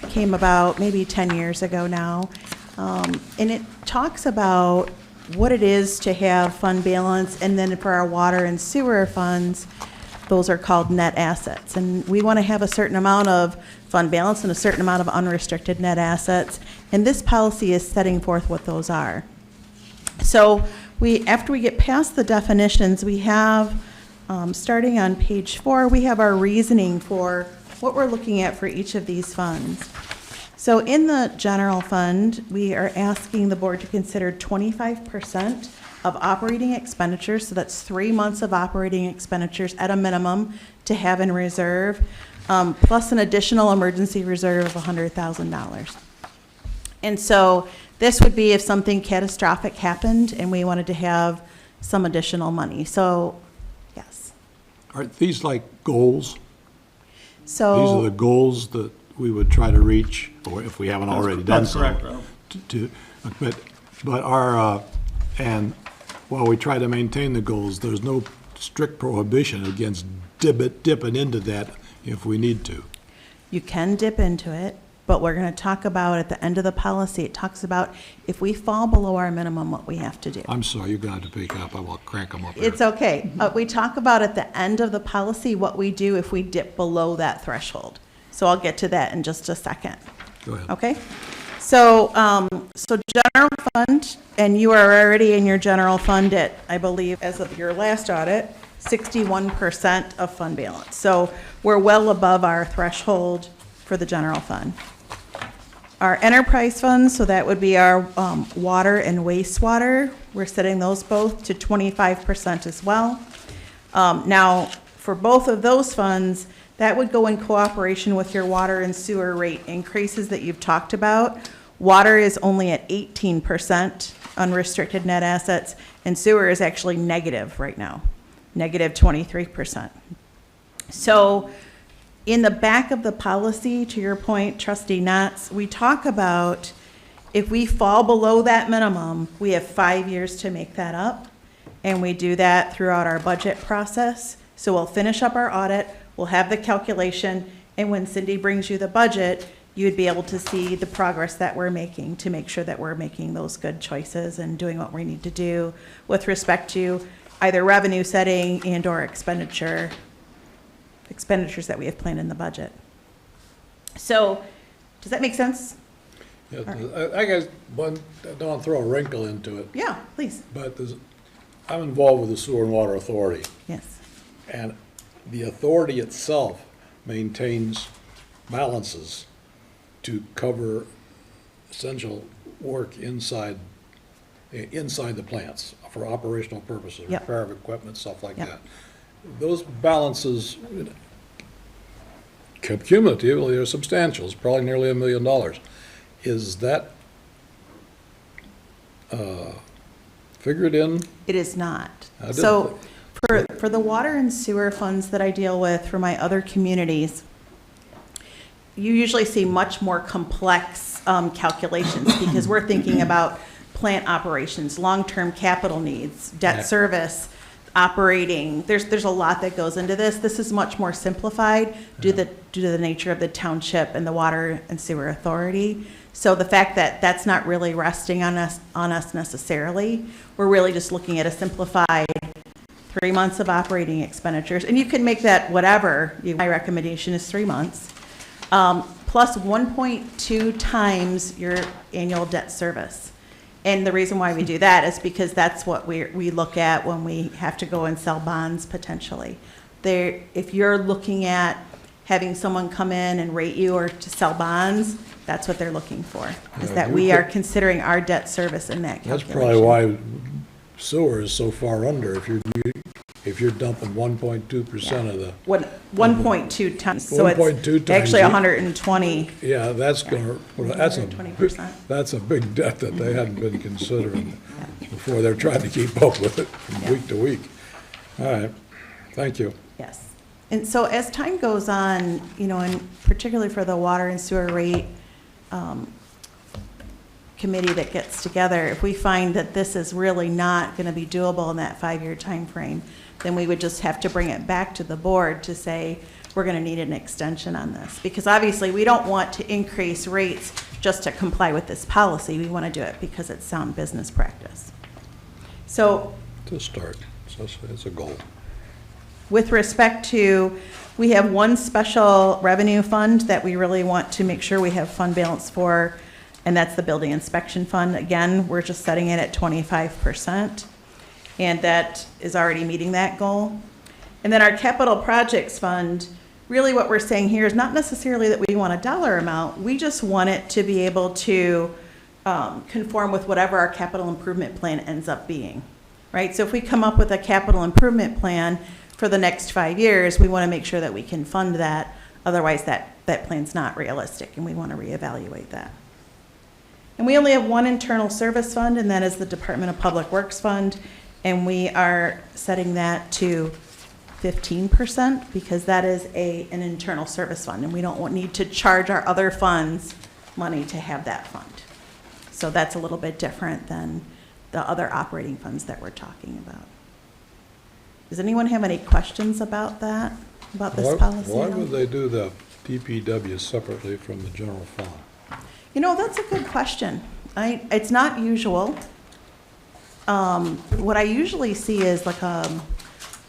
came about maybe 10 years ago now, and it talks about what it is to have fund balance, and then for our water and sewer funds, those are called net assets. And we want to have a certain amount of fund balance and a certain amount of unrestricted net assets. And this policy is setting forth what those are. So after we get past the definitions, we have, starting on page 4, we have our reasoning for what we're looking at for each of these funds. So in the general fund, we are asking the board to consider 25% of operating expenditures, so that's 3 months of operating expenditures at a minimum to have in reserve, plus an additional emergency reserve of $100,000. And so this would be if something catastrophic happened and we wanted to have some additional money. So, yes. Are these like goals? So These are the goals that we would try to reach, or if we haven't already done so. That's correct, Ralph. But our, and while we try to maintain the goals, there's no strict prohibition against dipping into that if we need to. you can dip into it, but we're going to talk about at the end of the policy, it talks about if we fall below our minimum, what we have to do. I'm sorry, you're going to have to pick up. I will crank them up here. It's okay. We talk about at the end of the policy what we do if we dip below that threshold. So I'll get to that in just a second. Go ahead. Okay? So, so general fund, and you are already in your general fund at, I believe, as of your last audit, 61% of fund balance. So we're well above our threshold for the general fund. Our enterprise funds, so that would be our water and wastewater, we're setting those both to 25% as well. Now, for both of those funds, that would go in cooperation with your water and sewer rate increases that you've talked about. Water is only at 18% unrestricted net assets, and sewer is actually negative right now, negative 23%. So in the back of the policy, to your point, Trustee Knotts, we talk about if we fall below that minimum, we have 5 years to make that up, and we do that throughout our budget process. So we'll finish up our audit, we'll have the calculation, and when Cindy brings you the budget, you'd be able to see the progress that we're making to make sure that we're making those good choices and doing what we need to do with respect to either revenue setting and or expenditures that we have planned in the budget. So, does that make sense? Yeah, I guess, one, I don't want to throw a wrinkle into it, Yeah, please. but I'm involved with the Sewer and Water Authority, Yes. and the authority itself maintains balances to cover essential work inside the plants for operational purposes, Yep. repair of equipment, stuff like Yep. that. Those balances cumulatively are substantial. It's probably nearly $1 million. Is that figured in? It is not. I didn't So, for the water and sewer funds that I deal with for my other communities, you usually see much more complex calculations because we're thinking about plant operations, long-term capital needs, debt Yeah. service, operating. There's a lot that goes into this. This is much more simplified due to the nature of the township and the water and sewer authority. So the fact that that's not really resting on us necessarily, we're really just looking at a simplified 3 months of operating expenditures. And you can make that whatever. My recommendation is 3 months. Plus 1.2 times your annual debt service. And the reason why we do that is because that's what we look at when we have to go and sell bonds potentially. If you're looking at having someone come in and rate you or to sell bonds, that's what they're looking for, is Yeah, that you we could- are considering our debt service in that That's calculation. probably why sewer is so far under. If you're dumping 1.2% of the, 1.2 tons, so 1.2 it's actually times 120. yeah, that's gonna, well, that's a, 120%. that's a big debt that they hadn't been considering before. They're trying to keep up with it from week to week. All right, thank you. Yes. And so as time goes on, you know, and particularly for the water and sewer rate committee that gets together, if we find that this is really not going to be doable in that 5-year time frame, then we would just have to bring it back to the board to say, we're going to need an extension on this. Because obviously, we don't want to increase rates just to comply with this policy. We want to do it because it's sound business practice. So To start, so it's a goal. with respect to, we have one special revenue fund that we really want to make sure we have fund balance for, and that's the building inspection fund. Again, we're just setting it at 25%, and that is already meeting that goal. And then our capital projects fund, really what we're saying here is not necessarily that we want a dollar amount, we just want it to be able to conform with whatever our capital improvement plan ends up being, right? So if we come up with a capital improvement plan for the next 5 years, we want to make sure that we can fund that. Otherwise, that plan's not realistic, and we want to reevaluate that. And we only have one internal service fund, and that is the Department of Public Works Fund, and we are setting that to 15% because that is an internal service fund, and we don't need to charge our other funds money to have that fund. So that's a little bit different than the other operating funds that we're talking about. Does anyone have any questions about that, about this policy? Why at all? would they do the DPW separately from the general fund? You know, that's a good question. It's not usual. What I usually see is like a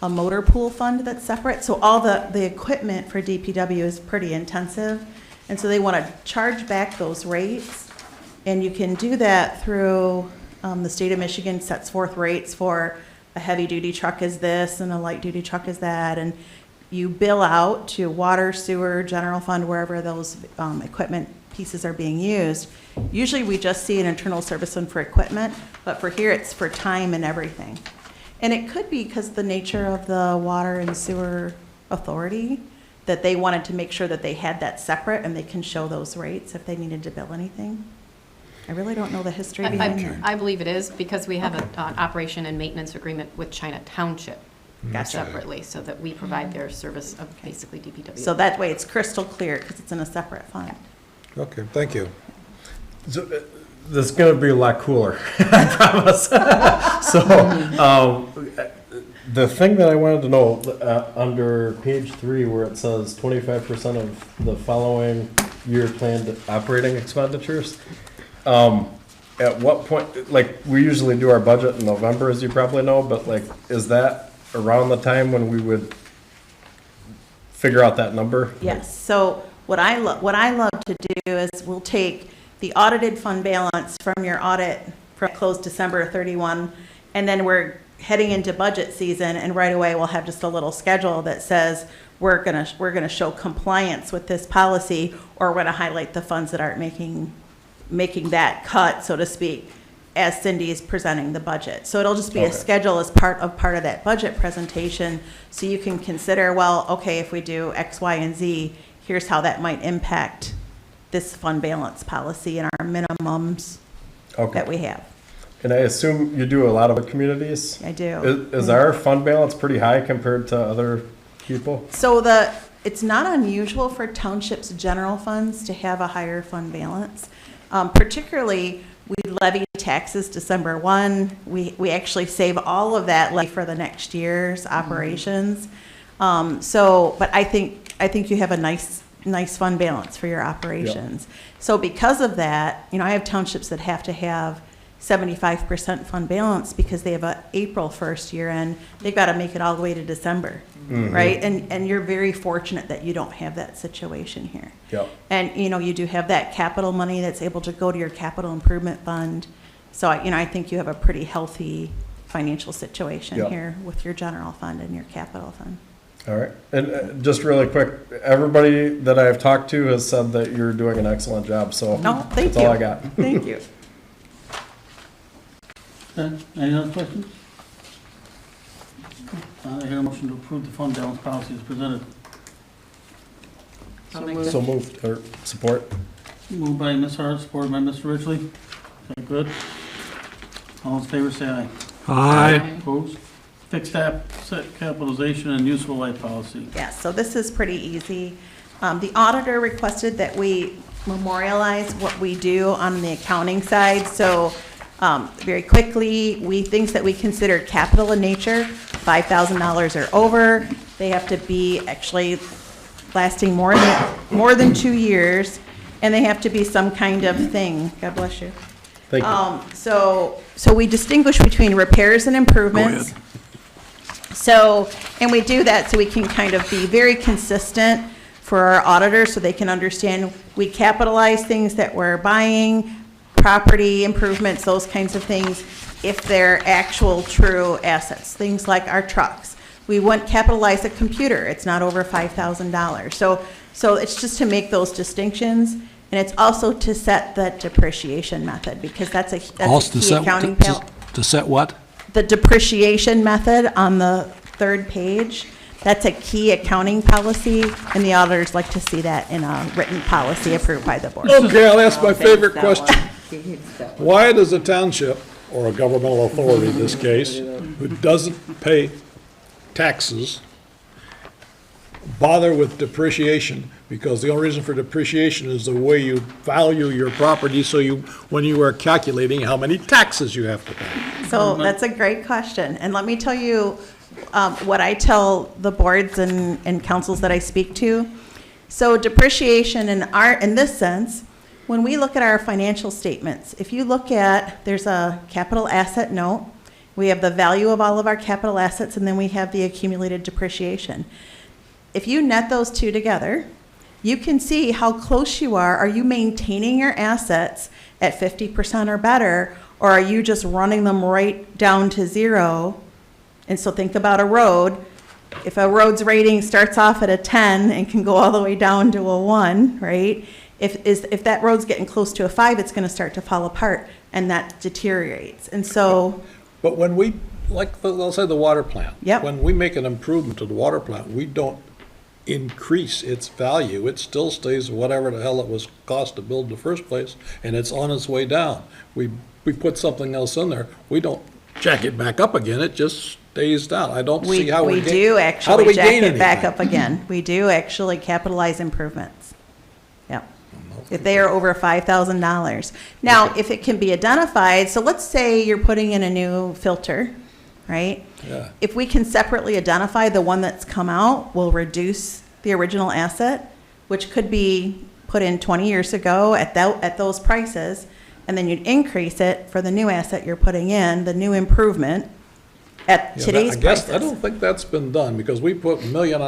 motor pool fund that's separate. So all the equipment for DPW is pretty intensive. And so they want to charge back those rates. And you can do that through, the state of Michigan sets forth rates for a heavy duty truck is this and a light duty truck is that. And you bill out to water, sewer, general fund, wherever those equipment pieces are being used. Usually we just see an internal service fund for equipment, but for here it's for time and everything. And it could be because the nature of the water and sewer authority that they wanted to make sure that they had that separate and they can show those rates if they needed to bill anything. I really don't know the history behind that. I believe it is because we have an operation and maintenance agreement with China Township Gotcha. separately, so that we provide their service of basically DPW. So that way it's crystal clear because it's in a separate fund. Okay, thank you. So, this is gonna be a lot cooler, I promise. So, the thing that I wanted to know, under page 3, where it says 25% of the following year planned operating expenditures, at what point, like, we usually do our budget in November, as you probably know, but like, is that around the time when we would figure out that number? Yes, so what I love to do is we'll take the audited fund balance from your audit from closed December 31, and then we're heading into budget season, and right away we'll have just a little schedule that says we're gonna show compliance with this policy, or we're gonna highlight the funds that aren't making that cut, so to speak, as Cindy is presenting the budget. So it'll just be a schedule as part of that budget presentation, so you can consider, well, okay, if we do X, Y, and Z, here's how that might impact this fund balance policy and our minimums that we have. And I assume you do a lot of communities? I do. Is our fund balance pretty high compared to other people? So it's not unusual for townships' general funds to have a higher fund balance. Particularly, we levy taxes December 1. We actually save all of that levy for the next year's operations. But I think you have a nice fund balance for your operations. Yep. So because of that, I have townships that have to have 75% fund balance because they have a April 1st year end. They've got to make it all the way to December, right? And you're very fortunate that you don't have that situation here. Yep. And you do have that capital money that's able to go to your capital improvement fund. So I think you have a pretty healthy financial situation here with your general fund and your capital fund. All right, and just really quick, everybody that I've talked to has said that you're doing an excellent job, so No, thank that's all I you. got. Thank you. Okay, any other questions? I hear a motion to approve the fund balance policy as presented. So moved, or support? Moved by Ms. Hart, supported by Mr. Ridgely. Okay, good. All in favor, say aye. Aye. Opposed? Fixed asset capitalization and useful life policy. Yes, so this is pretty easy. The auditor requested that we memorialize what we do on the accounting side. So very quickly, things that we consider capital in nature, $5,000 or over, they have to be actually lasting more than 2 years, and they have to be some kind of thing. God bless you. Thank you. So we distinguish between repairs and improvements. So, and we do that so we can kind of be very consistent for our auditors, so they can understand we capitalize things that we're buying, property improvements, those kinds of things, if they're actual true assets, things like our trucks. We wouldn't capitalize a computer, it's not over $5,000. So it's just to make those distinctions, and it's also to set the depreciation method, because that's a key accounting. To set what? The depreciation method on the third page, that's a key accounting policy, and the auditors like to see that in a written policy approved by the board. Okay, I'll ask my favorite That question. one. He hates that one. Why does a township, or a governmental authority in this case, who doesn't pay taxes, bother with depreciation? Because the only reason for depreciation is the way you value your property, so when you are calculating how many taxes you have to pay. So that's a great question, and let me tell you what I tell the boards and councils that I speak to. So depreciation in this sense, when we look at our financial statements, if you look at, there's a capital asset note, we have the value of all of our capital assets, and then we have the accumulated depreciation. If you net those two together, you can see how close you are. Are you maintaining your assets at 50% or better, or are you just running them right down to zero? And so think about a road. If a road's rating starts off at a 10 and can go all the way down to a 1, right? If that road's getting close to a 5, it's going to start to fall apart, and that deteriorates. And so, But when we, let's say the water plant. Yep. When we make an improvement to the water plant, we don't increase its value. It still stays whatever the hell it was cost to build in the first place, and it's on its way down. We put something else in there, we don't jack it back up again, it just stays down. I don't see how we we do how do actually we jack gain it back anything? up again. We do actually capitalize improvements. Yep. If they are over $5,000. Now, if it can be identified, so let's say you're putting in a new filter, right? Yeah. If we can separately identify the one that's come out, we'll reduce the original asset, which could be put in 20 years ago at those prices, and then you'd increase it for the new asset you're putting in, the new improvement, at Yeah, today's I guess, prices. I don't think that's been done, because we put $1.5 million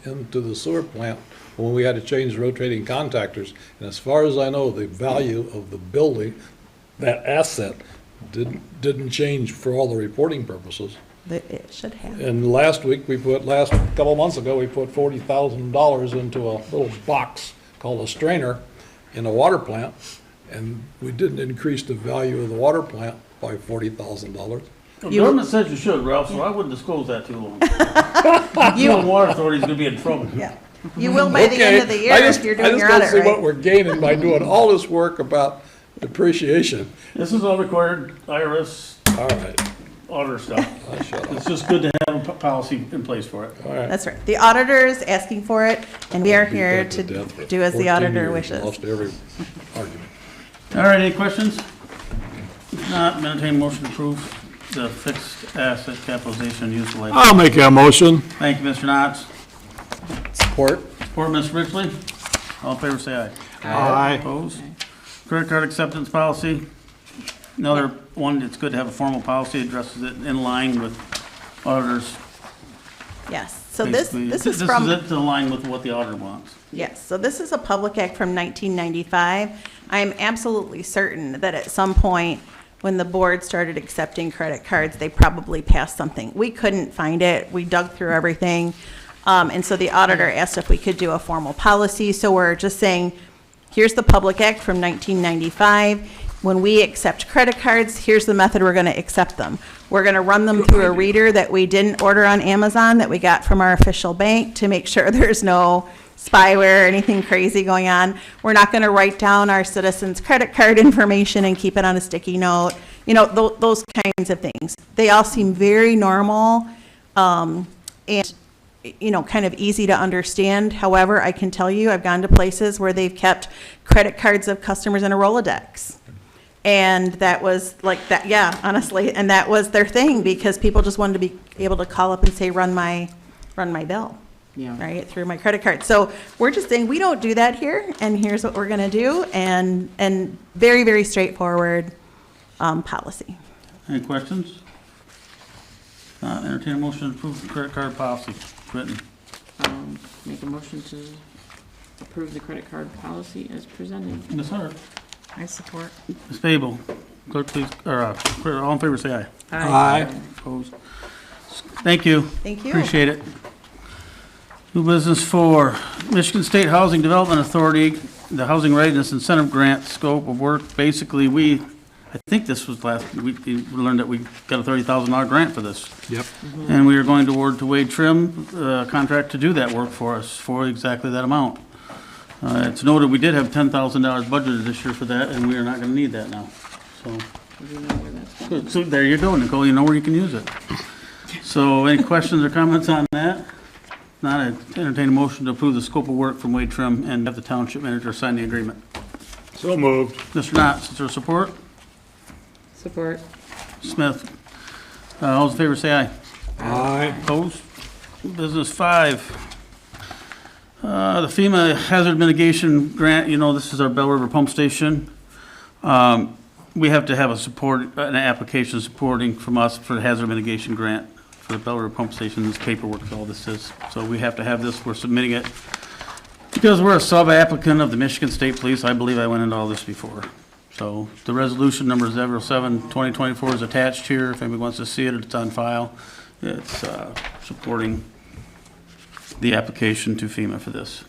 into the sewer plant when we had to change rotating contactors, and as far as I know, the value of the building, that asset, didn't change for all the reporting purposes. It should have. And couple months ago, we put $40,000 into a little box called a strainer in a water plant, and we didn't increase the value of the water plant by $40,000. The government says you should, Ralph, so I wouldn't disclose that too long. You know, water authority's gonna be in trouble. Yeah. You will by the end of the year if you're doing your audit I just don't see what right. we're gaining by doing all this work about depreciation. This is all required IRS All right, auditor stuff. I'll shut up. It's just good to have a policy in place for it. All right. That's right. The auditor is asking for it, and we are Beat here that to death for do as the 14 auditor years, wishes. Lost every argument. All right, any questions? If not, entertain a motion to approve the fixed asset capitalization and useful life. I'll make that motion. Thank you, Mr. Knotts. Support? Support, Ms. Ridgely. All in favor, say aye. Aye. Opposed? Credit card acceptance policy. Another one, it's good to have a formal policy, addresses it in line with auditors. Yes. So this basically. is This from. is in line with what the auditor wants. Yes, so this is a public act from 1995. I am absolutely certain that at some point, when the board started accepting credit cards, they probably passed something. We couldn't find it. We dug through everything. And so the auditor asked if we could do a formal policy. So we're just saying, here's the Public Act from 1995. When we accept credit cards, here's the method we're going to accept them. We're going to run them through a reader that we didn't order on Amazon, that we got from our official bank, to make sure there's no spyware or anything crazy going on. We're not going to write down our citizens' credit card information and keep it on a sticky note. You know, those kinds of things. They all seem very normal, and, you know, kind of easy to understand. However, I can tell you, I've gone to places where they've kept credit cards of customers in a Rolodex. And that was like that, yeah, honestly, and that was their thing, because people just wanted to be able to call up and say, run my bill, Yeah. right, through my credit card. So we're just saying, we don't do that here, and here's what we're gonna do, and very, very straightforward policy. Any questions? Entertain a motion to approve the credit card policy written. Make a motion to approve the credit card policy as presented. Ms. Hunter? I support. Ms. Babel? Clerk, please, or, all in favor, say aye. Aye. Opposed? Thank you. Thank you. Appreciate it. New business 4, Michigan State Housing Development Authority, the Housing Readiness Incentive Grant scope of work. Basically, I think this was last week, we learned that we got a $30,000 grant for this. Yep. And we are going to award to Wade Trim a contract to do that work for us for exactly that amount. It's noted we did have $10,000 budgeted this year for that, and we are not going to need that now. So, good. So there you go, Nicole. You know where you can use it. So, any questions or comments on that? Not, I entertain a motion to approve the scope of work from Wade Trim and have the township manager sign the agreement. So moved. Mr. Knotts, is there support? Support. Smith. All those in favor say aye. Aye. Opposed? Business 5. The FEMA Hazard Mitigation Grant, you know, this is our Bell River Pump Station. We have to have an application supporting from us for the Hazard Mitigation Grant for the Bell River Pump Station. This paperwork is all this is. So we have to have this, we're submitting it. Because we're a sub-applicant of the Michigan State Police, I believe I went into all this before. So the resolution number 07-2024 is attached here. If anybody wants to see it, it's on file. It's supporting the application to FEMA for this.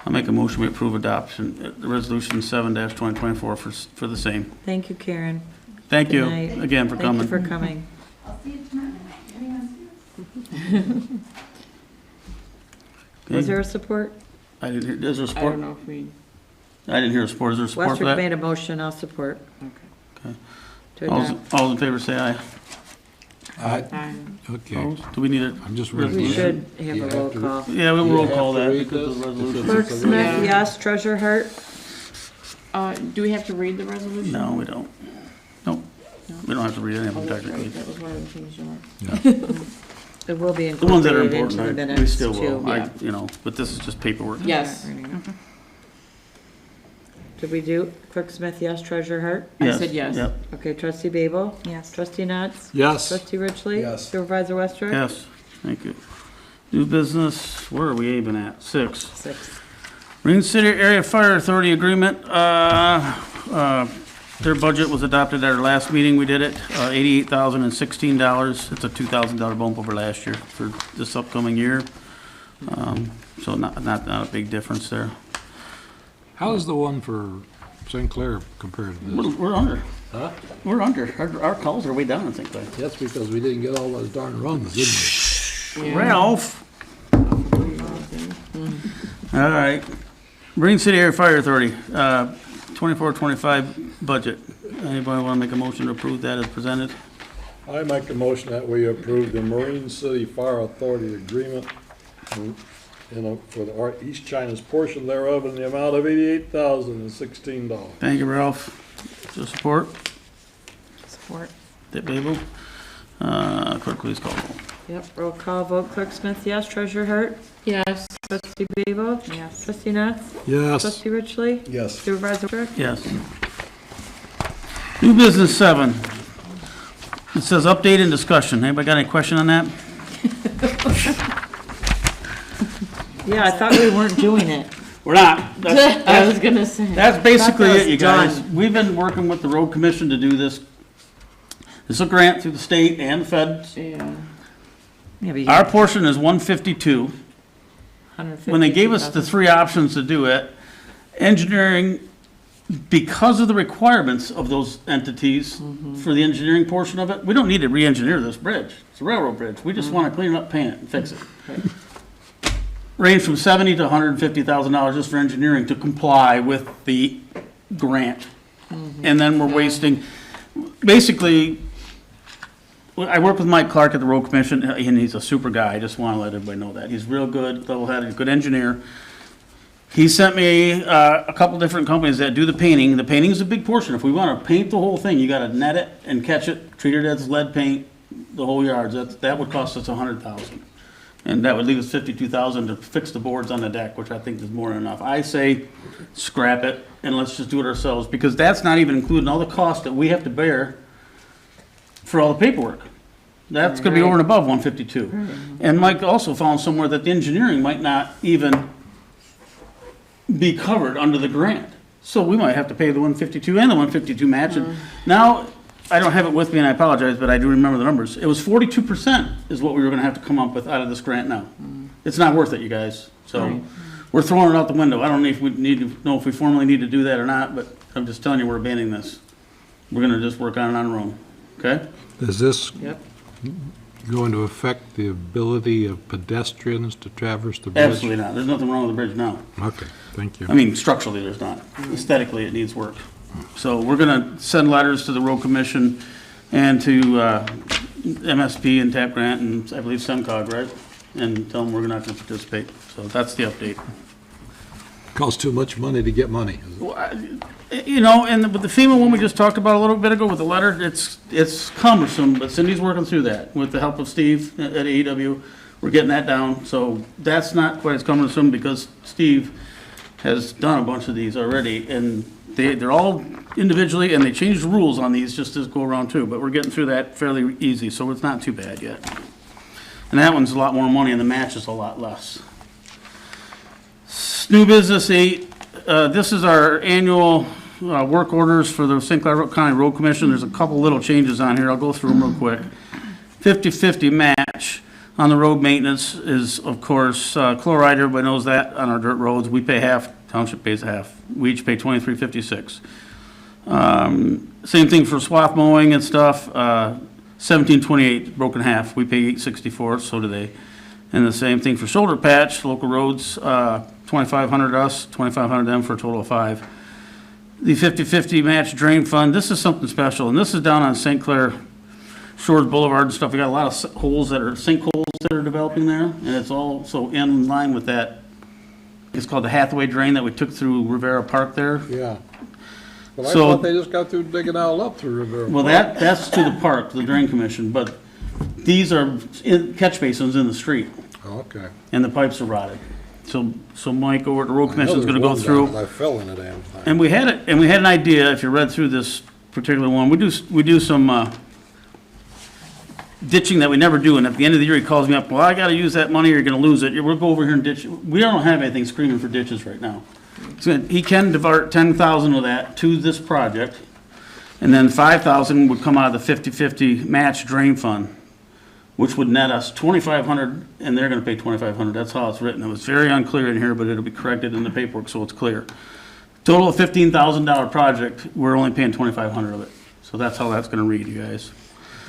I'll make a motion we approve adoption, resolution 7-2024 for the same. Thank you, Karen. Thank you Good night. again for coming. Thank you for coming. I'll see you tomorrow. Was there a support? I didn't hear, is there I support? don't know if we, I didn't hear a support. Is there support for Westrick that? made a motion, I'll support. Okay. To All adopt. those in favor say aye. Aye. Okay. Opposed? Do we need it? I'm just We reading. should have a roll call. Yeah, we'll You roll have call to that read because of the this? resolution. Clerk Smith, Yeah. yes. Treasurer Hart? do we have to read the resolution? No, we don't. Nope. We don't have to read any of Oh, them that's technically. right, that was one of the things you were. It will be The ones that are incorporated into important, the we minutes, still too. will. Yeah. You know, but this is just paperwork. Yes, Did we do Clerk Smith, yes. Treasurer Hart? I said yes. Yep. Okay, Trustee Babel? Yes. Trustee Knotts? Yes. Trustee Richley? Yes. Supervisor Westrick? Yes, thank you. New business, where are we aiming at? 6. 6. Marine City Area Fire Authority Agreement, their budget was adopted at our last meeting, we did it, $88,016. It's a $2,000 bump over last year for this upcoming year. So not a big difference there. How's the one for St. Clair compared to this? We're under. Huh? We're under. Our calls are way down, I think. That's because we didn't get all those darn runs, didn't Yeah. Ralph. All right. Marine City Area Fire Authority, 24-25 budget. Anybody want to make a motion to approve that as presented? I make a motion that we approve the Marine City Fire Authority agreement for the East China's portion thereof in the amount of $88,016. Thank you, Ralph. Is there support? Support. Dave Babel. Clerk, please call roll. Yep, roll call vote. Clerk Smith, yes. Treasurer Hart? Yes, Trustee Babel? Yes. Trustee Knotts? we? Yes. Trustee Richley? Yes. Supervisor Westrick? Yes. New business 7. It says update and discussion. Anybody got any question on that? Yeah, I thought we weren't doing it. We're not. That's, I was gonna say. that's basically Thought that it, you was guys. done. We've been working with the road commission to do this. It's a grant through the state and the feds. Yeah. Yeah, but you Our got portion is 152. When they gave us the 152,000. three options to do it, engineering, because of the requirements of those entities for the engineering portion of it, we don't need to re-engineer this bridge. It's a railroad bridge. We just want to clean it up, paint it, and fix it. Range from $70,000 to $150,000 just for engineering to comply with the grant. And then we're wasting, basically, I work with Mike Clark at the road commission, and he's a super guy. I just want to let everybody know that. He's real good, level-headed, good engineer. He sent me a couple different companies that do the painting. The painting is a big portion. If we want to paint the whole thing, you got to net it and catch it, treat it as lead paint, the whole yards. That would cost us $100,000. And that would leave us $52,000 to fix the boards on the deck, which I think is more than enough. I say scrap it and let's just do it ourselves, because that's not even including all the costs that we have to bear for all the paperwork. That's gonna be over and above 152. And Mike also found somewhere that the engineering might not even be covered under the grant. So we might have to pay the 152 and the 152 match. And now, I don't have it with me and I apologize, but I do remember the numbers. It was 42% is what we were gonna have to come up with out of this grant now. It's not worth it, you guys. So we're throwing it out the window. I don't know if we need to know if we formally need to do that or not, but I'm just telling you, we're abandoning this. We're gonna just work on it on our own, okay? Is this Yep. going to affect the ability of pedestrians to traverse the bridge? Absolutely not. There's nothing wrong with the bridge now. Okay, thank you. I mean, structurally, there's not. Aesthetically, it needs work. So we're gonna send letters to the road commission and to MSP and TAP Grant and I believe SEMCOG, right? And tell them we're not gonna participate. So that's the update. Costs too much money to get money. You know, and with the FEMA one we just talked about a little bit ago with the letter, it's cumbersome, but Cindy's working through that with the help of Steve at AEW. We're getting that down, so that's not quite as cumbersome because Steve has done a bunch of these already, and they're all individually, and they changed the rules on these just to go around too, but we're getting through that fairly easy, so it's not too bad yet. And that one's a lot more money, and the match is a lot less. New business 8, this is our annual work orders for the St. Clair County Road Commission. There's a couple little changes on here. I'll go through them real quick. 50/50 match on the road maintenance is, of course, chloride. Everybody knows that on our dirt roads. We pay half, township pays half. We each pay $23.56. Same thing for swath mowing and stuff. $17.28 broken half. We pay $8.64, so do they. And the same thing for shoulder patch, local roads, $2,500 us, $2,500 them for a total of $5. The 50/50 match drain fund, this is something special, and this is down on St. Clair Shores Boulevard and stuff. We got a lot of holes that are, sinkholes that are developing there, and it's all so in line with that. It's called the Hathaway drain that we took through Rivera Park there. Yeah. But I So- thought they just got through digging all up through Rivera. Well, that's to the park, the drain commission, but these are catch basins in the street, Okay. and the pipes are rotted. So Mike over at the road I know commission's gonna there's go one through. down, I fell in a damn thing. And we had an idea, if you read through this particular one, we do some ditching that we never do, and at the end of the year, he calls me up, well, I gotta use that money, or you're gonna lose it, we'll go over here and ditch. We don't have anything screaming for ditches right now. So he can divert 10,000 of that to this project, and then 5,000 would come out of the 50/50 match drain fund, which would net us 2,500, and they're gonna pay 2,500, that's how it's written. It was very unclear in here, but it'll be corrected in the paperwork, so it's clear. Total of $15,000 project, we're only paying 2,500 of it. So that's how that's gonna read, you guys.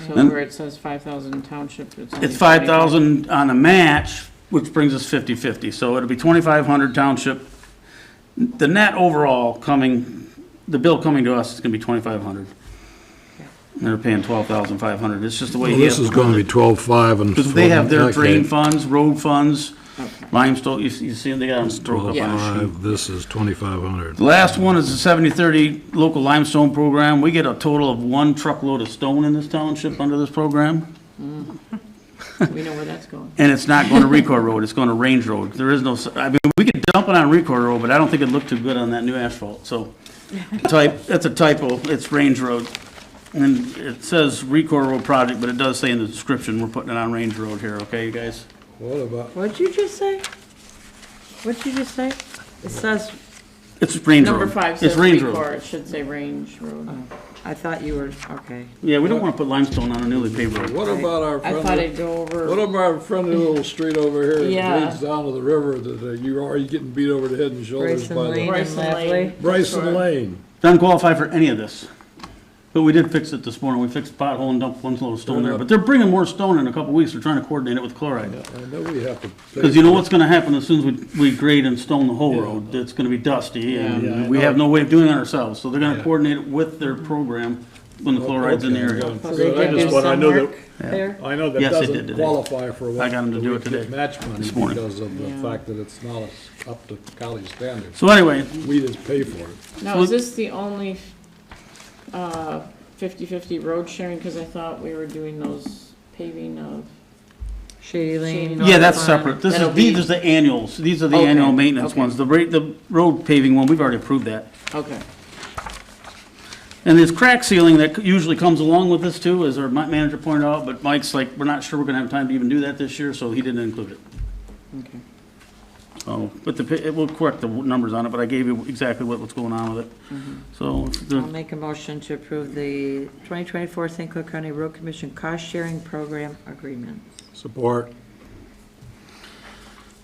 So And- where it says 5,000 township, it's only It's 5,000 on a match, which brings us 50/50, so it'll be 2,500 township. The net overall coming, the bill coming to us is gonna be 2,500. And they're paying 12,500, it's just the way Well, he this has is to gonna run be it. 12.5 and. Because they have their okay. drain funds, road funds, Okay. limestone, you see them, they got them broke up on a sheet. 12.5, this is 2,500. The last one is the 70/30 local limestone program. We get a total of 1 truckload of stone in this township under this program. We know where that's going. And it's not going to Record Road, it's going to Range Road. There is no, I mean, we could dump it on Record Road, but I don't think it'd look too good on that new asphalt, so. That's a typo, it's Range Road. And it says Record Road project, but it does say in the description, we're putting it on Range Road here, okay, you guys? What about, What'd you just say? What'd you just say? It says, It's Range Road. Number 5 It's says Range Road. record, it should say Range Road. I thought you were, okay. Yeah, we don't wanna put limestone on a newly paved road. What about our I thought friendly, it'd go what over, about our friendly little street over here Yeah. that leads down to the river that you're already getting beat over the head and shoulders Bryson by Lane the Bryson and Lane. Lavely. Bryson Lane? Doesn't qualify for any of this. But we did fix it this morning. We fixed the pothole and dumped one load of stone there. But they're bringing more stone in a couple weeks. They're trying to coordinate it with chloride. I know we have to. Because you know what's gonna happen as soon as we grade and stone the whole road? It's gonna be dusty Yeah, I and we know. have no way of doing it ourselves. So they're gonna Yeah. coordinate it with their program when the chloride's in the area. So Good. they I did just do want- I some know that- work there? I know that Yes, they did doesn't today. qualify for what. I got 'em to do it today, Match money this morning. because of the Yeah. fact that it's not up to college standards. So anyway, We just pay for it. now, is this the only 50/50 road sharing? Because I thought we were doing those paving of, Shady Lane. yeah, that's North Farm. separate. This That'll is, be- these are the annuals. These are the Okay, annual maintenance okay. ones. The road paving one, we've already approved that. okay. And there's crack sealing that usually comes along with this too, as our manager pointed out, but Mike's like, we're not sure we're gonna have time to even do that this year, so he didn't include it. Okay. So, but it will correct the numbers on it, but I gave you exactly what's going on with it. So, I'll make a motion to approve the 2024 St. Clair County Road Commission Cost Sharing Program Agreement. Support.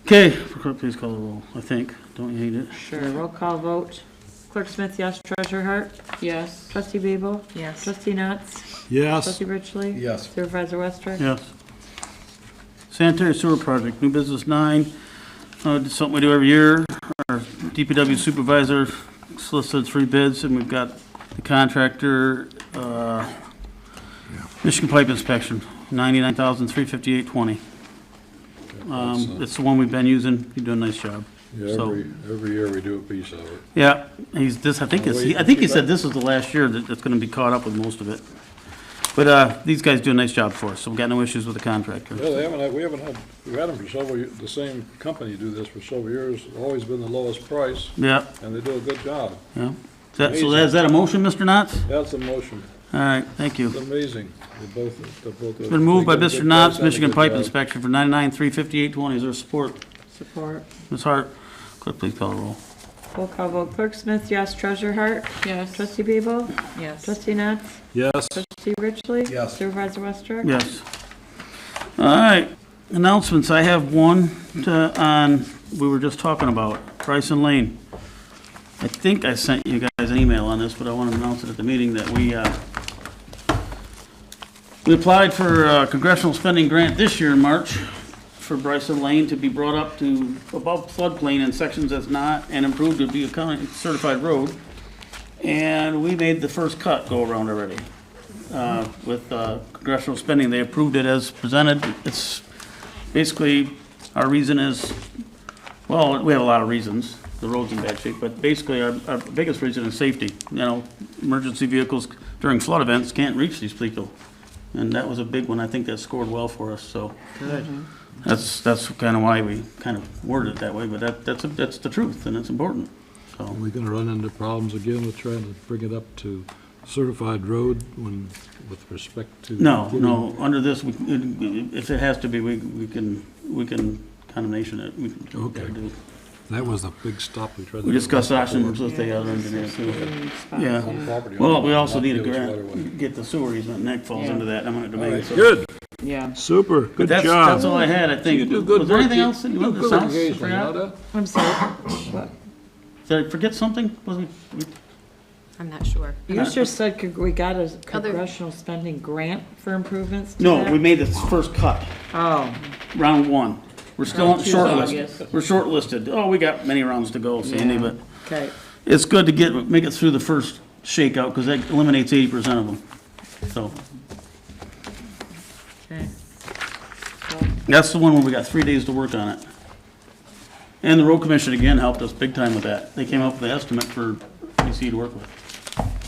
okay, clerk, please call the roll, I think. Don't you hate it? Sure, roll call vote. Clerk Smith, yes. Treasurer Hart? Yes. Trustee Babel? Yes. Trustee Nuts? Yes. Trustee Richley? Yes. Supervisor Westrick? Yes. Sanitary sewer project, new business 9. It's something we do every year. Our DPW supervisor solicited 3 bids, and we've got the contractor, Michigan Pipe Inspection, $99,358.20. It's the one we've been using. You're doing a nice job. Yeah, So- every year we do a piece of it. Yeah, I think he said this is the last year that it's gonna be caught up with most of it. But, these guys do a nice job for us, so we've got no issues with the contractor. Yeah, we've had them for several, the same company do this for several years, always been the lowest price, Yeah, and they do a good job. yeah. Is that a motion, Mr. Knotts? That's a motion. All right, thank you. It's amazing. They're both. It's been moved by they do a Mr. good Knotts, price and a Michigan good Pipe job. Inspection for $99,358.20. Is there support? Support. Ms. Hart, clerk, please call the roll. Roll call vote. Clerk Smith, yes. Treasurer Hart? Yes. Trustee Babel? Yes. Trustee Nuts? Yes. Trustee Richley? Yes. Supervisor Westrick? Yes. All right, announcements. I have one we were just talking about, Bryson Lane. I think I sent you guys an email on this, but I want to announce it at the meeting that we applied for a congressional spending grant this year in March for Bryson Lane to be brought up to above floodplain in sections that's not, and improved to be a county certified road. And we made the first cut go around already. With congressional spending, they approved it as presented. It's basically, our reason is, well, we have a lot of reasons. The road's in bad shape, but basically our biggest reason is safety. You know, emergency vehicles during flood events can't reach these people. And that was a big one. I think that scored well for us, so. Good. That's kind of why we kind of worded it that way, but that's the truth, and it's important, so. Are we gonna run into problems again with trying to bring it up to certified road with respect to? No, under this, if it has to be, we can condemnation it. We can Okay. do. That was a big stop we tried to. We discussed options with the other engineer too. Yeah. On property Well, owners, we also not need a give us right away. grant, get the sewer easement, and that falls Yeah. into that, I'm gonna All debate, right, so. good, Yeah. super, But good that's job. all I had, I think. You do good Was there work. anything else that you do wanted to good say? occasionally, you know that? I'm sorry. What? Did I forget something? Wasn't? I'm not sure. You just said we got a Other- congressional spending grant for improvements to No, that? we made the first cut, Oh, round 1. We're still on Round 2 shortlist. August. We're shortlisted. Oh, we got many rounds to go, Sandy, Yeah. but okay. it's good to make it through the first shakeout, because that eliminates 80% of them. So, Okay. that's the one where we got 3 days to work on it. And the road commission again helped us big time with that. They came up with the estimate for PC to work with.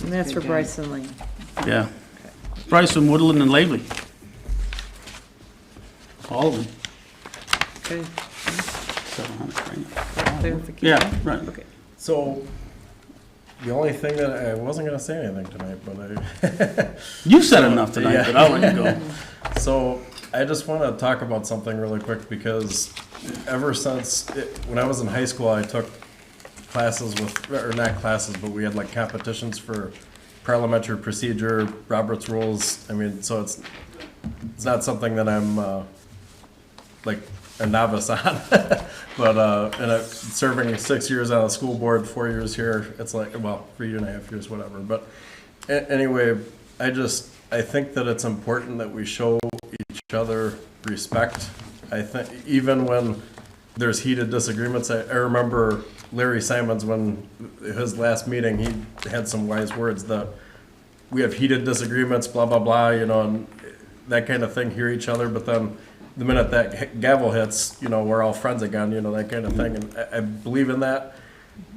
And that's for Good job. Bryson Lane. Yeah. Bryson, Woodland, and Lavely. All of them. Okay. 700, right? Clarification. Yeah, right. Okay. So, the only thing that, I wasn't gonna say anything tonight, but You said enough tonight, Yeah. but I'll let you go. so, I just wanna talk about something really quick, because ever since, when I was in high school, I took classes with, or not classes, but we had like competitions for parliamentary procedure, Robert's rules. I mean, so it's not something that I'm, like a novice on. But, and serving 6 years on the school board, 4 years here, it's like, well, 3.5 years, whatever. But anyway, I think that it's important that we show each other respect. I think even when there's heated disagreements, I remember Larry Simons, when his last meeting, he had some wise words that we have heated disagreements, blah, blah, blah, you know, and that kind of thing, hear each other, but then the minute that gavel hits, you know, we're all friends again, you know, that kind of thing. And I believe in that,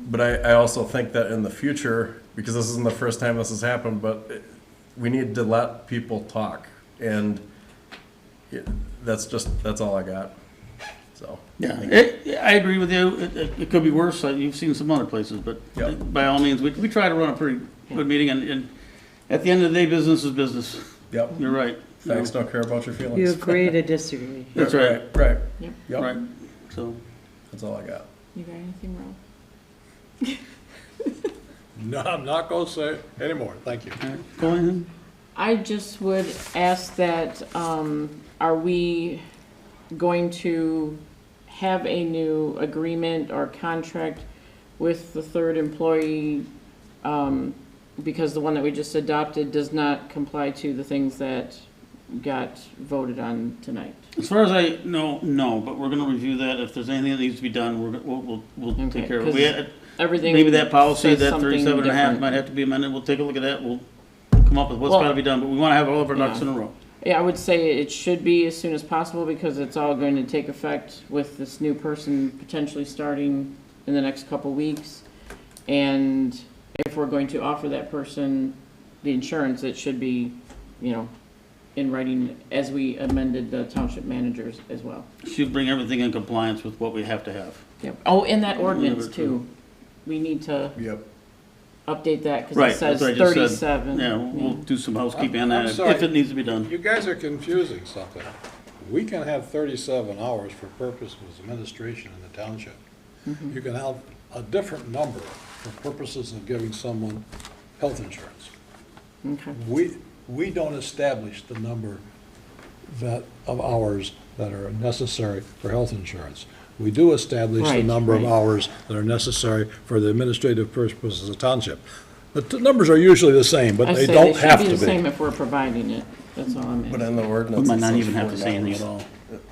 but I also think that in the future, because this isn't the first time this has happened, but we need to let people talk. And that's all I got. So. Yeah, I agree with you. It could be worse. You've seen some other places, but Yep. by all means, we try to run a pretty good meeting, and at the end of the day, business is business. Yep. You're right. Thanks, don't care about your feelings. You agree to disagree. That's right. Right. Yep. Yep. Right. So, That's all I got. You got anything, Rob? No, I'm not gonna say it anymore, thank you. all right, go ahead. I just would ask that, are we going to have a new agreement or contract with the third employee? Because the one that we just adopted does not comply to the things that got voted on tonight. As far as I know, no, but we're gonna review that. If there's anything that needs to be done, we'll Okay, take care of it. 'cause We had, Everything. maybe that policy, says that something 37.5 different. might have to be amended. We'll take a look at that. We'll come up with what's Well- gotta be done, but we wanna have all of our ducks in a row. Yeah, I would say it should be as soon as possible because it's all going to take effect with this new person potentially starting in the next couple weeks. And if we're going to offer that person the insurance, it should be, you know, in writing as we amended the township managers as well. Should bring everything in compliance with what we have to have. Yep. Oh, in that ordinance Number too. We need to Yep. update that because Right, it says that's what I just said. 37. Yeah, we'll do some housekeeping on I'm that sorry. if it needs to be done. You guys are confusing something. We can have 37 hours for purposes of administration in the township. You can have a different number for purposes of giving someone health insurance. Okay. We don't establish the number of hours that are necessary for health insurance. We do establish the Right, number of right. hours that are necessary for the administrative purposes of the township. The numbers are usually the same, but I they say don't have should to be the same be. if we're providing it. That's all I'm But asking. in the ordinance. We might it not says even have to say anything at $4. all.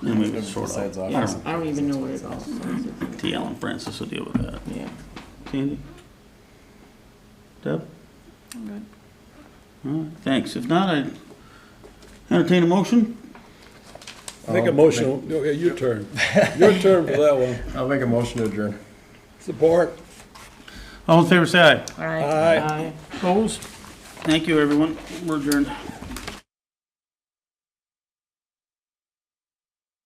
Then we would sort Besides out. Yeah, office. I don't even know what it all says. TL and Francis will deal with that. Yeah. Sandy? Deb? I'm good. All right, thanks. If not, I entertain a motion. Make a motion, okay, your turn. Your turn for that one. I'll make a motion to adjourn. Support. All in favor, say aye. All right. Aye. Aye. Opposed? Thank you, everyone. We're adjourned.